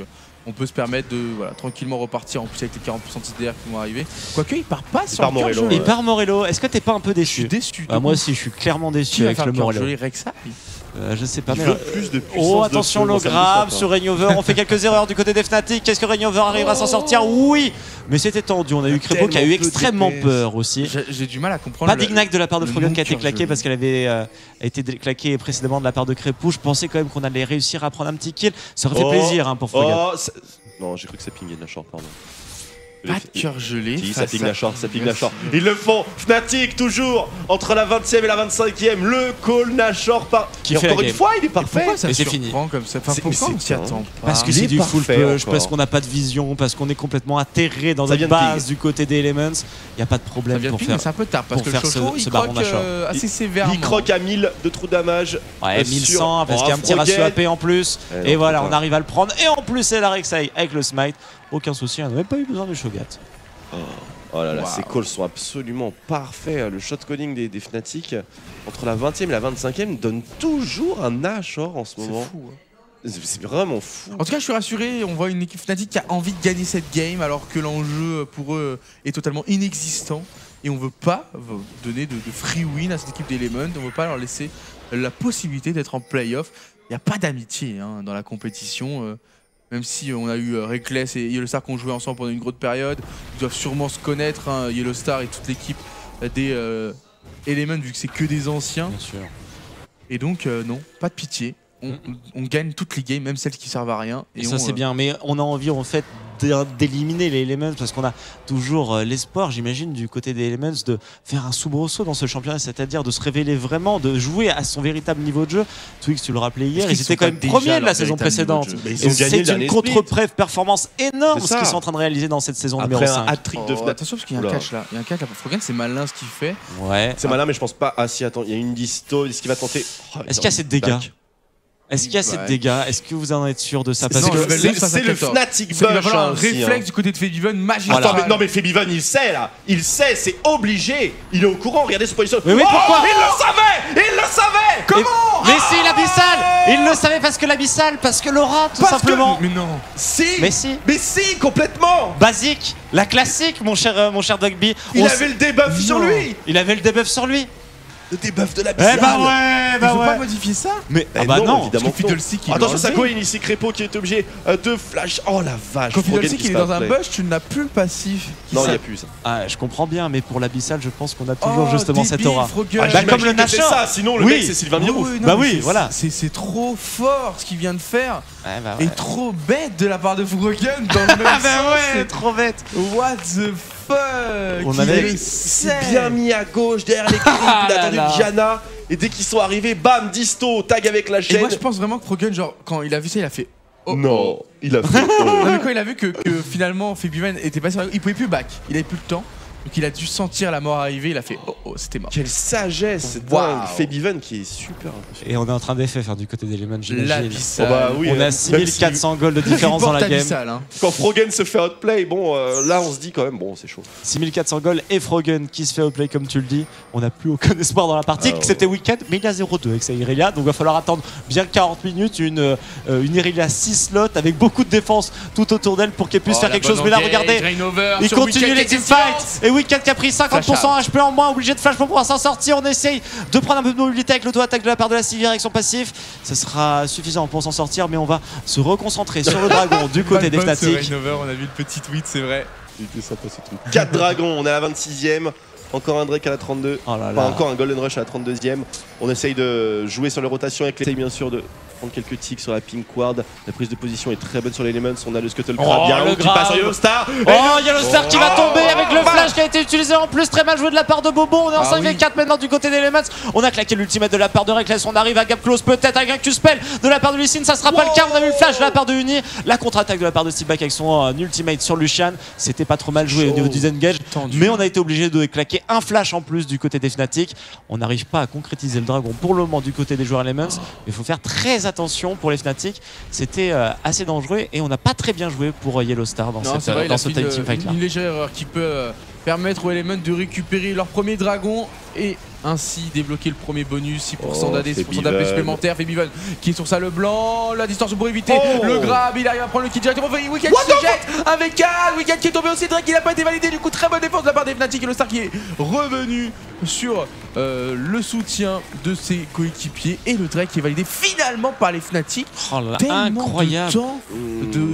on peut se permettre de tranquillement repartir en plus avec les 40% de CDR qui vont arriver. Quoique il part pas sur part le cœur Morello, gelé. Et par Morello, est-ce que t'es pas un peu Je suis déçu? déçu. Moi aussi, je suis clairement Qui déçu va avec faire le le cœur Morello. gelé Rek'Sai? Je sais pas, Il mais. veut plus de puissance. Oh, de attention, feu le dans sa grab licence, sur Rainover. On fait quelques erreurs du côté des Fnatic. Qu'est-ce que Rainover arrivera à s'en sortir? Oui, mais c'était tendu. On a eu Crépo qui a eu tellement peu extrêmement DPS. peur aussi. J'ai du mal à comprendre. Pas d'ignac de la part de le Frogun qui a non été cœur claqué gelé. parce qu'elle avait été claquée précédemment de la part de Crépou. Je pensais quand même qu'on allait réussir à prendre un petit kill. Ça aurait fait plaisir pour Frogun. Non, j'ai cru que ça pingait Nashor, pardon. Pas de cœur gelé. Si, ça face ping à- Nashor, ça ping Nashor. Ils le font, Fnatic toujours entre la 20ème et la 25ème. Le call Nashor par. Qui Et fait encore la une game. fois, il est Et parfait. pourquoi ça Et c'est surprend fini. comme ça? Enfin, C'est- pourquoi mais on c'est s'y un- attend pas? Parce que Il c'est est du full parfait push, encore. parce qu'on n'a pas de vision, parce qu'on est complètement atterré dans Ça notre vient de ping. base du côté des Elements. Il n'y a pas de Ça problème vient de pour ping, faire. mais c'est un peu tard parce pour que le faire Chocho ce il baron croque Nashor. assez sévèrement. Il croque à 1000 de trous de damage. Ouais, 1100 parce qu'il y a un petit ratio AP en plus. Eh Et non, voilà, putain. on arrive à le prendre. Et en plus, c'est la Rek'Sai avec le smite. Aucun souci, on n'a même pas eu besoin du Shogat. Oh là là, Wow. ces calls sont absolument parfaits. Le shot calling des Fnatic entre la 20ème et la 25ème donne toujours un Nashor en ce C'est moment. fou. Hein. C'est vraiment fou. En tout cas, je suis rassuré. On voit une équipe Fnatic qui a envie de gagner cette game alors que l'enjeu pour eux est totalement inexistant. Et on veut pas donner de free win à cette équipe d'Element. On veut pas leur laisser la possibilité d'être en playoff. Il n'y a pas d'amitié dans la compétition. Même si on a eu Reckless et Yellowstar qui ont joué ensemble pendant une grosse période, ils doivent sûrement se connaître, Yellowstar et toute l'équipe des Element, vu que c'est que des anciens. Bien sûr. Et donc, non, pas de pitié. On gagne toutes les games, même celles qui servent à rien. Et ça, c'est bien. Mais on a envie, en fait, d'éliminer les Elements parce qu'on a toujours l'espoir, j'imagine, du côté des Elements de faire un soubresaut dans ce championnat, c'est-à-dire de se révéler vraiment, de jouer à son véritable niveau de jeu. Twix, tu le rappelais hier, ils étaient quand même premiers de la saison précédente. Ils ont gagné C'est le une dernier contre-preuve performance énorme C'est ce ça. qu'ils sont en train de réaliser dans cette saison Après numéro un 5. hat-trick de Fnatic. Attention parce qu'il y a un Oula. catch là. Il y a un catch là. Frogan, c'est malin ce qu'il fait. Ouais. C'est malin, mais je pense pas. Ah si, attends, il y a une disto. Est-ce qu'il va tenter? Oh, Est-ce qu'il y a assez de dégâts? back. Est-ce qu'il y a assez de Ouais. dégâts? Est-ce que vous en êtes sûr de ça? Parce Non, que le level 9 face à c'est le 14. Fnatic Il va Bush. falloir un aussi, réflexe du côté de Febiven magistral. Attends, mais non, mais Febiven, il sait là. Il sait, c'est obligé. Il est au courant. Regardez ce position. Mais oui, pourquoi? Il le savait. Il le savait. Comment? Mais si, l'abyssal! Il le savait parce que l'abyssal, parce que l'aura, tout Parce que- simplement. Mais non. Si. Mais si. Mais si, complètement. Basique, la classique, mon cher Dogby. Il On avait le debuff sur Non. lui. Il avait le debuff sur lui. Le debuff de la Eh bah ouais, Il faut pas modifier ça. Mais Eh ah bah non. évidemment. Parce que que non. Fiddlestick, il Attention, l'a ça enlevé. coïne ici. Crépo qui est obligé de flash. Oh la vache. Quand Frogan Fiddlestick qui il est se dans fait un play. bush, tu n'as plus le passif. qui Non, il n'y a s'a- plus ça. Ah, je comprends bien, mais pour l'abyssal, je pense qu'on a toujours Oh, justement cette débile, aura. Frogan. Ah, Bah, j'imagine comme le que c'est Nashor. ça, sinon le Oui. mec c'est Sylvain Oui, Mirou. oui, non, Bah mais oui, c'est- voilà. C'est trop fort ce qu'il vient de faire. Ouais, bah Et trop bête de la part de Frogan dans le même Ah bah sens, ouais, c'est- trop bête. What the fuck. On Il avait- le C'est sait. bien mis à gauche derrière les creeps. Ah Il a là attendu là. Diana. Et dès qu'ils sont arrivés, bam, disto, tag avec la Et chaîne. moi je pense vraiment que Frogan, genre, quand il a vu ça, il a fait. Oh, Non, oh. il a fait. Non, mais quand il a vu que finalement Febiven était passé, il pouvait plus back, il avait plus le temps, donc il a dû sentir la mort arriver, il a fait oh oh, c'était mort. Quelle sagesse, c'est Wow. dingue. Febiven qui est super impressionnant. Et on est en train d'effet faire du côté d'Element, j'imagine. L'abyssal. Oh bah oui, On a même 6400 gold de différence dans la Report game. abyssal, hein. Quand Frogan se fait outplay, bon, là on se dit quand même, bon, c'est chaud. 6400 gold et Frogun qui se fait outplay comme tu le dis. On n'a plus aucun espoir dans la partie, Ah ouais. excepté Weekend, mais il a 0-2 avec sa Irelia. Donc il va falloir attendre bien 40 minutes, une Irelia 6 slots avec beaucoup de défense tout autour d'elle pour qu'elle puisse Oh, faire la quelque chose. bonne Mais là, engage, regardez, Rainover il sur continue Weekend les qui est teamfights. Et Weekend qui a pris 50% HP en moins, obligé de flash pour pouvoir s'en sortir. On essaye de prendre un peu de mobilité avec l'auto-attaque de la part de la Civière avec son passif. Ce sera suffisant pour s'en sortir, mais on va se reconcentrer sur le dragon du côté des Fnatic. Rainover, on a vu le petit tweet, c'est vrai. Il était sympa ce truc. 4 dragons, on est à la 26ème. Encore un Drake à la 32. Oh là Enfin, là. encore un Golden Rush à la 32ème. On essaye de jouer sur les rotations avec les bien sûr de prendre quelques ticks sur la pink ward. La prise de position est très bonne sur les Elements. On a le Scuttle Crab. Oh, Il y a un le round qui passe grab. sur Yellowstar. Oh, Yellowstar qui va Oh, tomber avec le bah. flash qui a été utilisé en plus, très mal joué de la part de Bobo. On est en Ah 5v4 maintenant du côté des Elements. On a claqué l'ultimate de la part de Reckless. On arrive à gap close, peut-être avec un Q-spell de la part de Lucine. Ça sera pas le cas. On a vu le flash de la part de Uni. La contre-attaque de la part de Steelback avec son ultimate sur Lucian. C'était pas trop mal joué au niveau du Zengage. Tendu. Mais on a été obligé de claquer un flash en plus du côté des Fnatic. On n'arrive pas à concrétiser le dragon pour le moment du côté des joueurs Elements. Il faut faire très attention attention pour les Fnatic. C'était assez dangereux et on n'a pas très bien joué pour Yellow Star dans, Non, c'est vrai, dans ce team fight là. Une légère erreur qui peut permettre aux Element de récupérer leur premier dragon et ainsi débloquer le premier bonus, 6% d'AD, 6% d'AP supplémentaire. Febiven qui est sur ça, le blanc, la distance pour éviter le grab, il arrive à prendre le kill directement. Wicked qui se jette avec Al, Wicked qui est tombé aussi, Drake qui n'a pas été validé, du coup très bonne défense de la part des Fnatic et le Star qui est revenu sur le soutien de ses coéquipiers et le Drake qui est validé finalement par les Fnatic. Oh là, incroyable.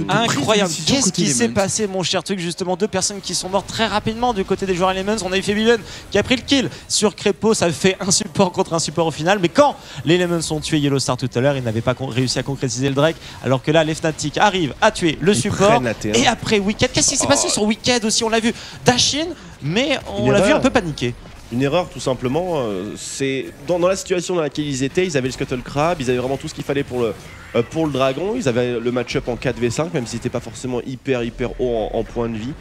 Incroyable. Qu'est-ce qui s'est passé, mon cher truc? Justement, deux personnes qui sont mortes très rapidement du côté des joueurs Elements. On a eu Febiven qui a pris le kill sur Crépo. Ça fait un support contre un support au final. Mais quand les Elements ont tué Yellow Star tout à l'heure, ils n'avaient pas réussi à concrétiser le Drake. Alors que là, les Fnatic arrivent à tuer le support. Et après Wicked, qu'est-ce qui s'est passé sur Wicked aussi? On l'a vu Dashin, mais on l'a vu un peu paniquer. Une erreur tout simplement, c'est dans la situation dans laquelle ils étaient, ils avaient le Scuttle Crab, ils avaient vraiment tout ce qu'il fallait pour le dragon, ils avaient le match-up en 4v5 même s'ils n'étaient pas forcément hyper haut en point de vie.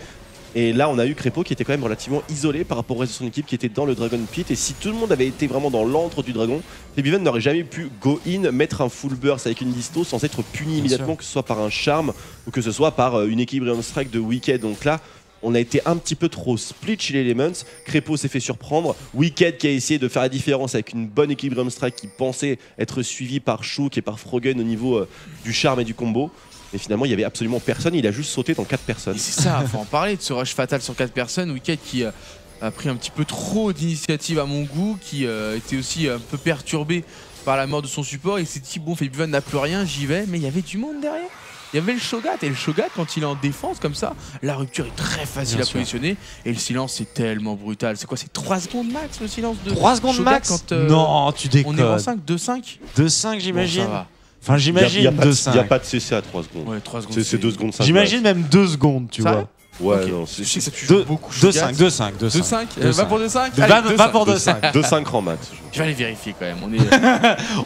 Et là on a eu Crépo qui était quand même relativement isolé par rapport au reste de son équipe qui était dans le Dragon Pit, et si tout le monde avait été vraiment dans l'antre du dragon, Febiven n'aurait jamais pu go in, mettre un full burst avec une disto sans être puni immédiatement, que ce soit par un charme ou que ce soit par une Equilibrium Strike de Wicked. Donc là on a été un petit peu trop split chez les Elements. Crépo s'est fait surprendre. Wicked qui a essayé de faire la différence avec une bonne Equilibrium Strike qui pensait être suivi par Shook et par Froggen au niveau du charme et du combo. Mais finalement, il n'y avait absolument personne. Il a juste sauté dans 4 personnes. C'est ça, faut en parler de ce rush fatal sur 4 personnes. Wicked qui a pris un petit peu trop d'initiative à mon goût, qui était aussi un peu perturbé par la mort de son support. Et s'est dit, bon, Febiven n'a plus rien, j'y vais. Mais il y avait du monde derrière. Il y avait le Shogat, et le Shogat, quand il est en défense comme ça, la rupture est très facile à positionner, et le silence c'est tellement brutal. C'est quoi, c'est 3 secondes max le silence de 3 secondes Shogat max quand, non, tu déconnes. On est en 5, 2-5 2-5 j'imagine. Bon, enfin j'imagine 2-5. Il n'y a pas de CC à 3 secondes. Ouais, 3 secondes. C'est 2 secondes 5. J'imagine même 2 secondes, tu vois. Ouais, okay. Non, je sais que ça tue beaucoup. 2-5, 2-5. 2-5 va pour 2-5. Va pour 2-5. 2-5 rang max. Je vais aller vérifier quand même. On est,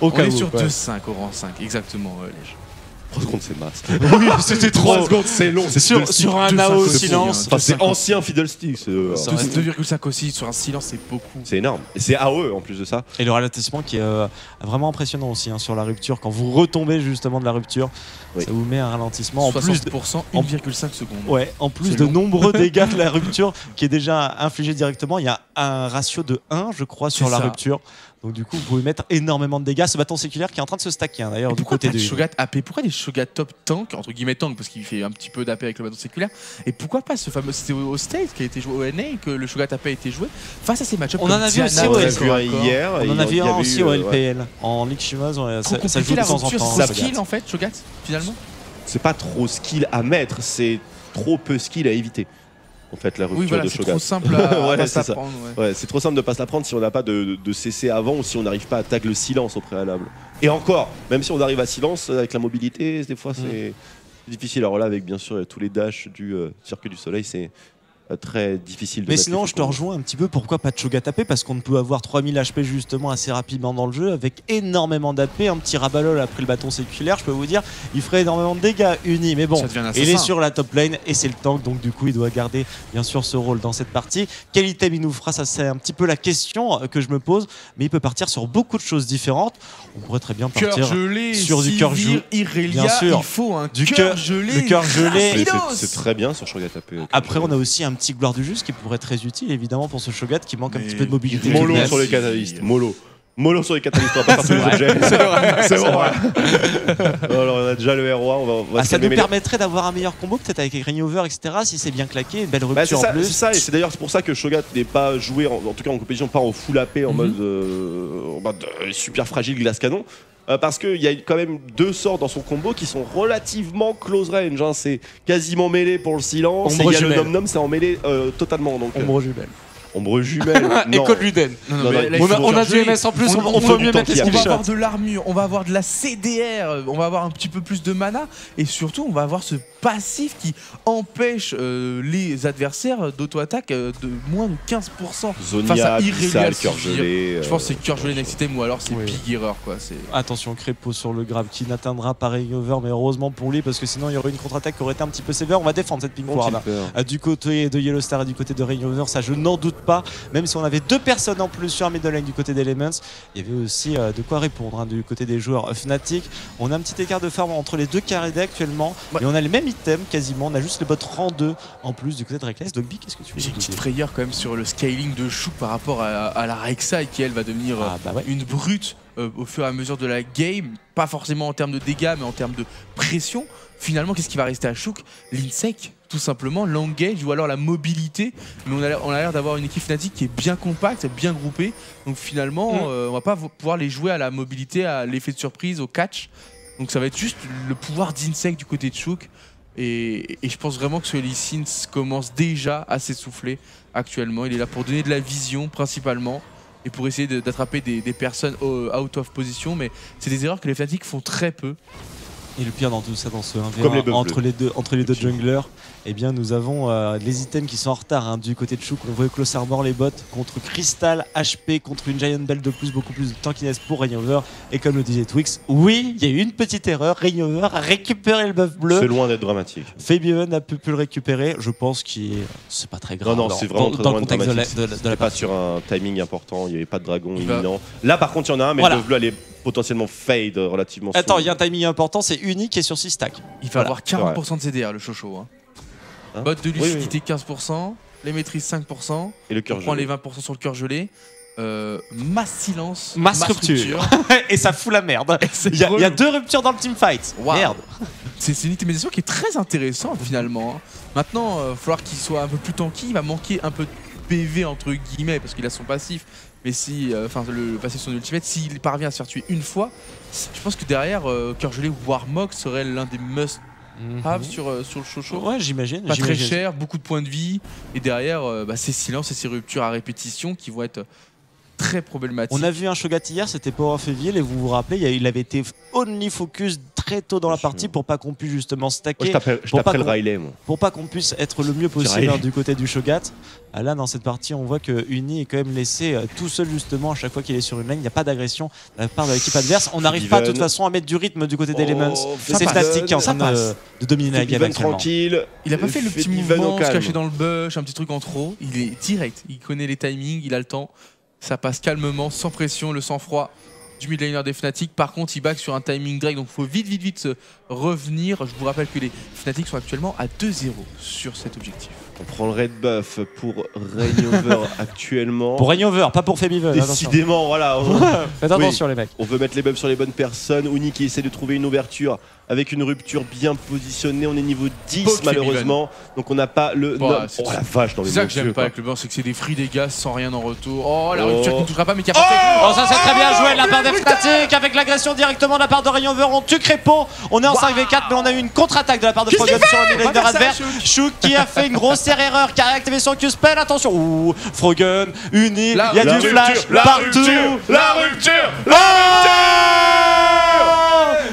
on est sur 2-5 au rang 5, exactement. 3 secondes c'est masse. Oui, c'était 3 secondes c'est long. C'est sur un AO silence. Enfin, c'est ancien Fiddlestick. 2,5 aussi sur un silence, c'est beaucoup. C'est énorme. Et c'est AOE en plus de ça. Et le ralentissement qui est vraiment impressionnant aussi sur la rupture. Quand vous retombez justement de la rupture, ça vous met un ralentissement. 60%, 1,5 secondes. Ouais, en plus de nombreux dégâts de la rupture qui est déjà infligé directement. Il y a un ratio de 1, je crois, sur la rupture. Donc du coup, vous pouvez mettre énormément de dégâts. Ce bâton séculaire qui est en train de se stacker d'ailleurs du côté des Shogat AP. Pourquoi des Shogat top tank, entre guillemets tank, parce qu'il fait un petit peu d'AP avec le bâton séculaire. Et pourquoi pas ce fameux, c'était au State qui a été joué au NA, que le Shogat AP a été joué face à ces match-ups. On en a vu aussi au hier. On en a vu un aussi au LPL. En Ligue chinoise, ça joue de temps en temps. C'est skill en fait, Shogat, finalement. C'est pas trop skill à mettre, c'est trop peu skill à éviter. En fait, la rupture de Shogat. C'est trop simple à pas s'apprendre. C'est trop simple de pas s'apprendre si on n'a pas de CC avant ou si on n'arrive pas à tag le silence au préalable. Et encore, même si on arrive à silence avec la mobilité, des fois c'est difficile. Alors là, avec bien sûr tous les dashs du Cirque du Soleil, c'est très difficile de mais sinon je te rejoins un petit peu, pourquoi pas de Shogat AP, parce qu'on peut avoir 3000 HP justement assez rapidement dans le jeu avec énormément d'AP, un petit rabalol après le bâton séculaire, je peux vous dire il ferait énormément de dégâts uni, mais bon il est sur la top lane et c'est le tank, donc du coup il doit garder bien sûr ce rôle dans cette partie. Quel item il nous fera, ça c'est un petit peu la question que je me pose, mais il peut partir sur beaucoup de choses différentes. On pourrait très bien partir sur du cœur gelé, bien sûr, il faut un cœur gelé, le cœur gelé c'est très bien sur Shogat AP. Après on a aussi un petit gloire du juste qui pourrait être très utile évidemment pour ce Shogat qui manque un petit peu de mobilité. Mollo sur les catalystes. Mollo sur les catalystes, on va pas faire tous les objets. C'est vrai. Alors on a déjà le ROA, on va ça nous permettrait d'avoir un meilleur combo peut-être avec Rainover, etc. si c'est bien claqué, une belle rupture en plus. C'est ça, et c'est d'ailleurs pour ça que Shogat n'est pas joué, en tout cas en compétition, pas en full AP, en mode super fragile glace canon. Parce qu'il y a quand même 2 sorts dans son combo qui sont relativement close range. Hein. C'est quasiment mêlé pour le silence. Et il y a le nom-nom, c'est en mêlée totalement. Donc, ombre jumelle. Ombre jumelle. Écho de Luden. On a du MS en plus, on peut mieux mettre les On va avoir de l'armure, on va avoir de la CDR, on va avoir un petit peu plus de mana. Et surtout, on va avoir ce passif qui empêche les adversaires d'auto-attaque de moins de 15% face Zonia, à Pixal, Irelia. cœur gelé. Je pense que c'est cœur gelé next item ou alors c'est Oui. big erreur quoi. Attention, Crépo sur le grab qui n'atteindra pas Rainover, mais heureusement pour lui parce que sinon il y aurait une contre-attaque qui aurait été un petit peu sévère. On va défendre cette pink ward du côté de Yellow Star et du côté de Rainover, ça je n'en doute pas. Même si on avait 2 personnes en plus sur un middle lane du côté d'Elements, il y avait aussi de quoi répondre hein, du côté des joueurs Fnatic. On a un petit écart de farm entre les deux carrés actuellement et on a les mêmes items quasiment. On a juste le bot rang 2 en plus du côté de Reckless. Dogby, qu'est-ce que tu veux J'ai une dire petite frayeur quand même sur le scaling de Chouk par rapport à la Rek'Sai qui elle va devenir une brute au fur et à mesure de la game, pas forcément en termes de dégâts mais en termes de pression. Finalement, qu'est-ce qui va rester à Chouk? L'Insec, tout simplement, l'engage ou alors la mobilité. Mais on a l'air d'avoir une équipe Fnatic qui est bien compacte, bien groupée. Donc finalement, on va pas pouvoir les jouer à la mobilité, à l'effet de surprise, au catch. Donc ça va être juste le pouvoir d'Insec du côté de Chouk. Et je pense vraiment que ce Lee Sin commence déjà à s'essouffler actuellement. Il est là pour donner de la vision principalement et pour essayer d'attraper des personnes out of position. Mais c'est des erreurs que les Fnatic font très peu. Et le pire dans tout ça, dans ce 1v1 entre les deux junglers, eh bien nous avons les items qui sont en retard hein, du côté de Chouk. On voit Close Armor les bots contre Crystal, HP, contre une Giant Bell de plus, beaucoup plus de tankiness pour Rainover. Et comme le disait Twix, oui, il y a eu une petite erreur. Rainover a récupéré le buff bleu. C'est loin d'être dramatique. Fabian a pu le récupérer. Je pense que c'est pas très grave. Non, c'est vraiment dans le contexte de la pas sur un timing important, il n'y avait pas de dragon imminent. Là par contre il y en a un, mais le buff bleu allait potentiellement fade relativement souvent. Attends, il y a un timing important, c'est unique et sur 6 stacks. Il va avoir 40% de CDR le Chocho. Hein. Bot de lucidité 15%, les maîtrises 5%, et le cœur gelé. On prend les 20% sur le cœur gelé. Masse silence, masse rupture. Et ça fout la merde. Il y a 2 ruptures dans le teamfight. Wow. Merde. C'est une optimisation qui est très intéressante finalement. Maintenant, il va falloir qu'il soit un peu plus tanky. Il va manquer un peu de PV entre guillemets parce qu'il a son passif. Mais si, le passif son ultimate, s'il parvient à se faire tuer une fois, je pense que derrière, cœur gelé ou Warmog serait l'un des must have sur le Chocho. Ouais, j'imagine. Pas très cher, beaucoup de points de vie. Et derrière, ces silences et ces ruptures à répétition qui vont être très problématiques. On a vu un Shogat hier, c'était Power of Evil, et vous vous rappelez, il avait été only focus très tôt dans la partie pour pas qu'on puisse justement stacker. Je t'appelle Riley, moi. Pour pas qu'on puisse être le mieux possible hein, du côté du Shogat. Là, dans cette partie, on voit que Uni est quand même laissé tout seul justement à chaque fois qu'il est sur une lane. Il n'y a pas d'agression de la part de l'équipe adverse. On n'arrive pas de toute façon à mettre du rythme du côté d'Elements. C'est Fnatic qui est en train de dominer la game actuellement. Tranquille. Il a pas fait le petit mouvement, se cacher dans le bush, un petit truc en trop. Il est direct, il connaît les timings, il a le temps. Ça passe calmement, sans pression, le sang-froid du mid laner des Fnatic. Par contre, il back sur un timing drag, donc il faut vite se revenir. Je vous rappelle que les Fnatic sont actuellement à 2-0 sur cet objectif. On prend le red buff pour Rainover actuellement. Pour Rainover, pas pour Fabian. Décidément, voilà. Faites attention les mecs. On veut mettre les buffs sur les bonnes personnes. Uni qui essaie de trouver une ouverture avec une rupture bien positionnée. On est niveau 10 malheureusement. Donc on n'a pas le... Oh la vache dans les c'est ça que j'aime pas avec le beurre, c'est que c'est des free dégâts sans rien en retour. Oh la rupture qui ne touchera pas mais qui a pas fait... Oh ça c'est très bien joué de la part des Fnatic avec l'agression directement de la part de Rainover. On tue Crépo. On est en 5v4 mais on a eu une contre-attaque de la part de Frogun sur le mid laner adverse. Chouk qui a fait une grosse erreur, qui a réactivé son Q-spell. Attention. Ouh, Frogun, Uni, il y a du flash partout. La rupture.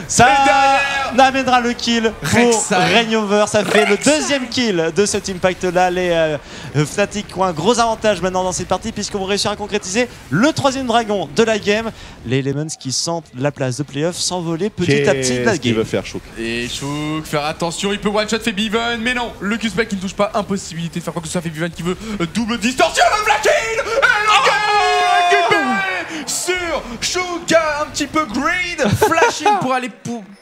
Ça amènera le kill pour Rainover. Ça fait le 2e kill de ce teamfight là. Les Fnatic ont un gros avantage maintenant dans cette partie puisqu'on va réussir à concrétiser le 3e dragon de la game. Les Elements qui sentent la place de playoff s'envoler petit à petit de la game. Il veut faire Chouk. Et Chouk, faire attention, il peut one shot Fabian, mais non, le Q-spell qui ne touche pas, impossibilité de faire quoi que ce soit. Fabian qui veut double distorsion, le black kill sur Chouk, un petit peu greed, flashing pour aller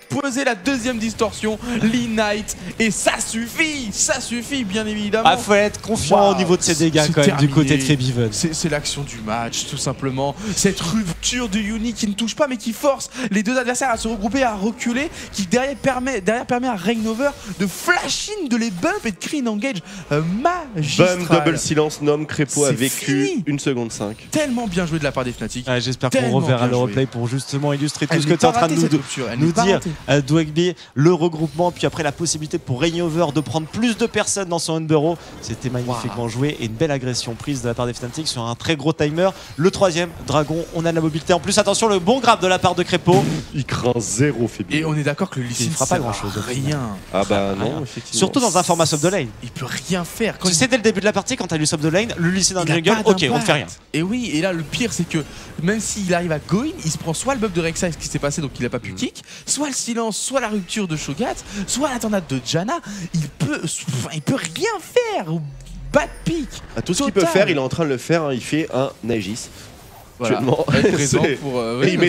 poser la 2e distorsion, l'Ignite, et ça suffit bien évidemment. Faut être confiant au niveau de ses dégâts quand même du côté de Fabian. C'est l'action du match tout simplement, cette rupture de Uni qui ne touche pas mais qui force les deux adversaires à se regrouper, à reculer, qui derrière permet à Rainover de flash in, de les bump et de créer une engage magistral. Bump, double silence, Nom, Crépo a vécu 1 seconde 5. Tellement bien joué de la part des Fnatic. J'espère qu'on reverra le replay pour justement illustrer tout ce que tu es en train de cette rupture, elle nous n'est pas dire ratée. Dwagby, le regroupement, puis après la possibilité pour Reignover de prendre plus de personnes dans son Unburrow. C'était magnifiquement joué et une belle agression prise de la part des Fnatic sur un très gros timer. Le troisième, Dragon, on a de la mobilité. En plus, attention, le bon grab de la part de Crépeau. Il craint zéro Fébile. Et on est d'accord que le Lee Sin Il fera pas sert à grand-chose, rien. Ah bah Rien. non, effectivement. Surtout dans un format sub de lane. Il peut rien faire. Quand Tu sais, dès le début de la partie, quand t'as lu sub de lane, le lycée dans le jungle, ok, on fait rien. Et oui, et là le pire c'est que même s'il arrive à go in, il se prend soit le buff de Rek'Sai, ce qui s'est passé donc il a pas pu kick, soit le silence, soit la rupture de Shogat, soit la tornade de Janna. Il peut rien faire. Bad pick. Tout ce qu'il peut faire, il est en train de le faire. Hein, il fait un Aegis. Voilà. Actuellement. Être présent C'est- pour. Et il met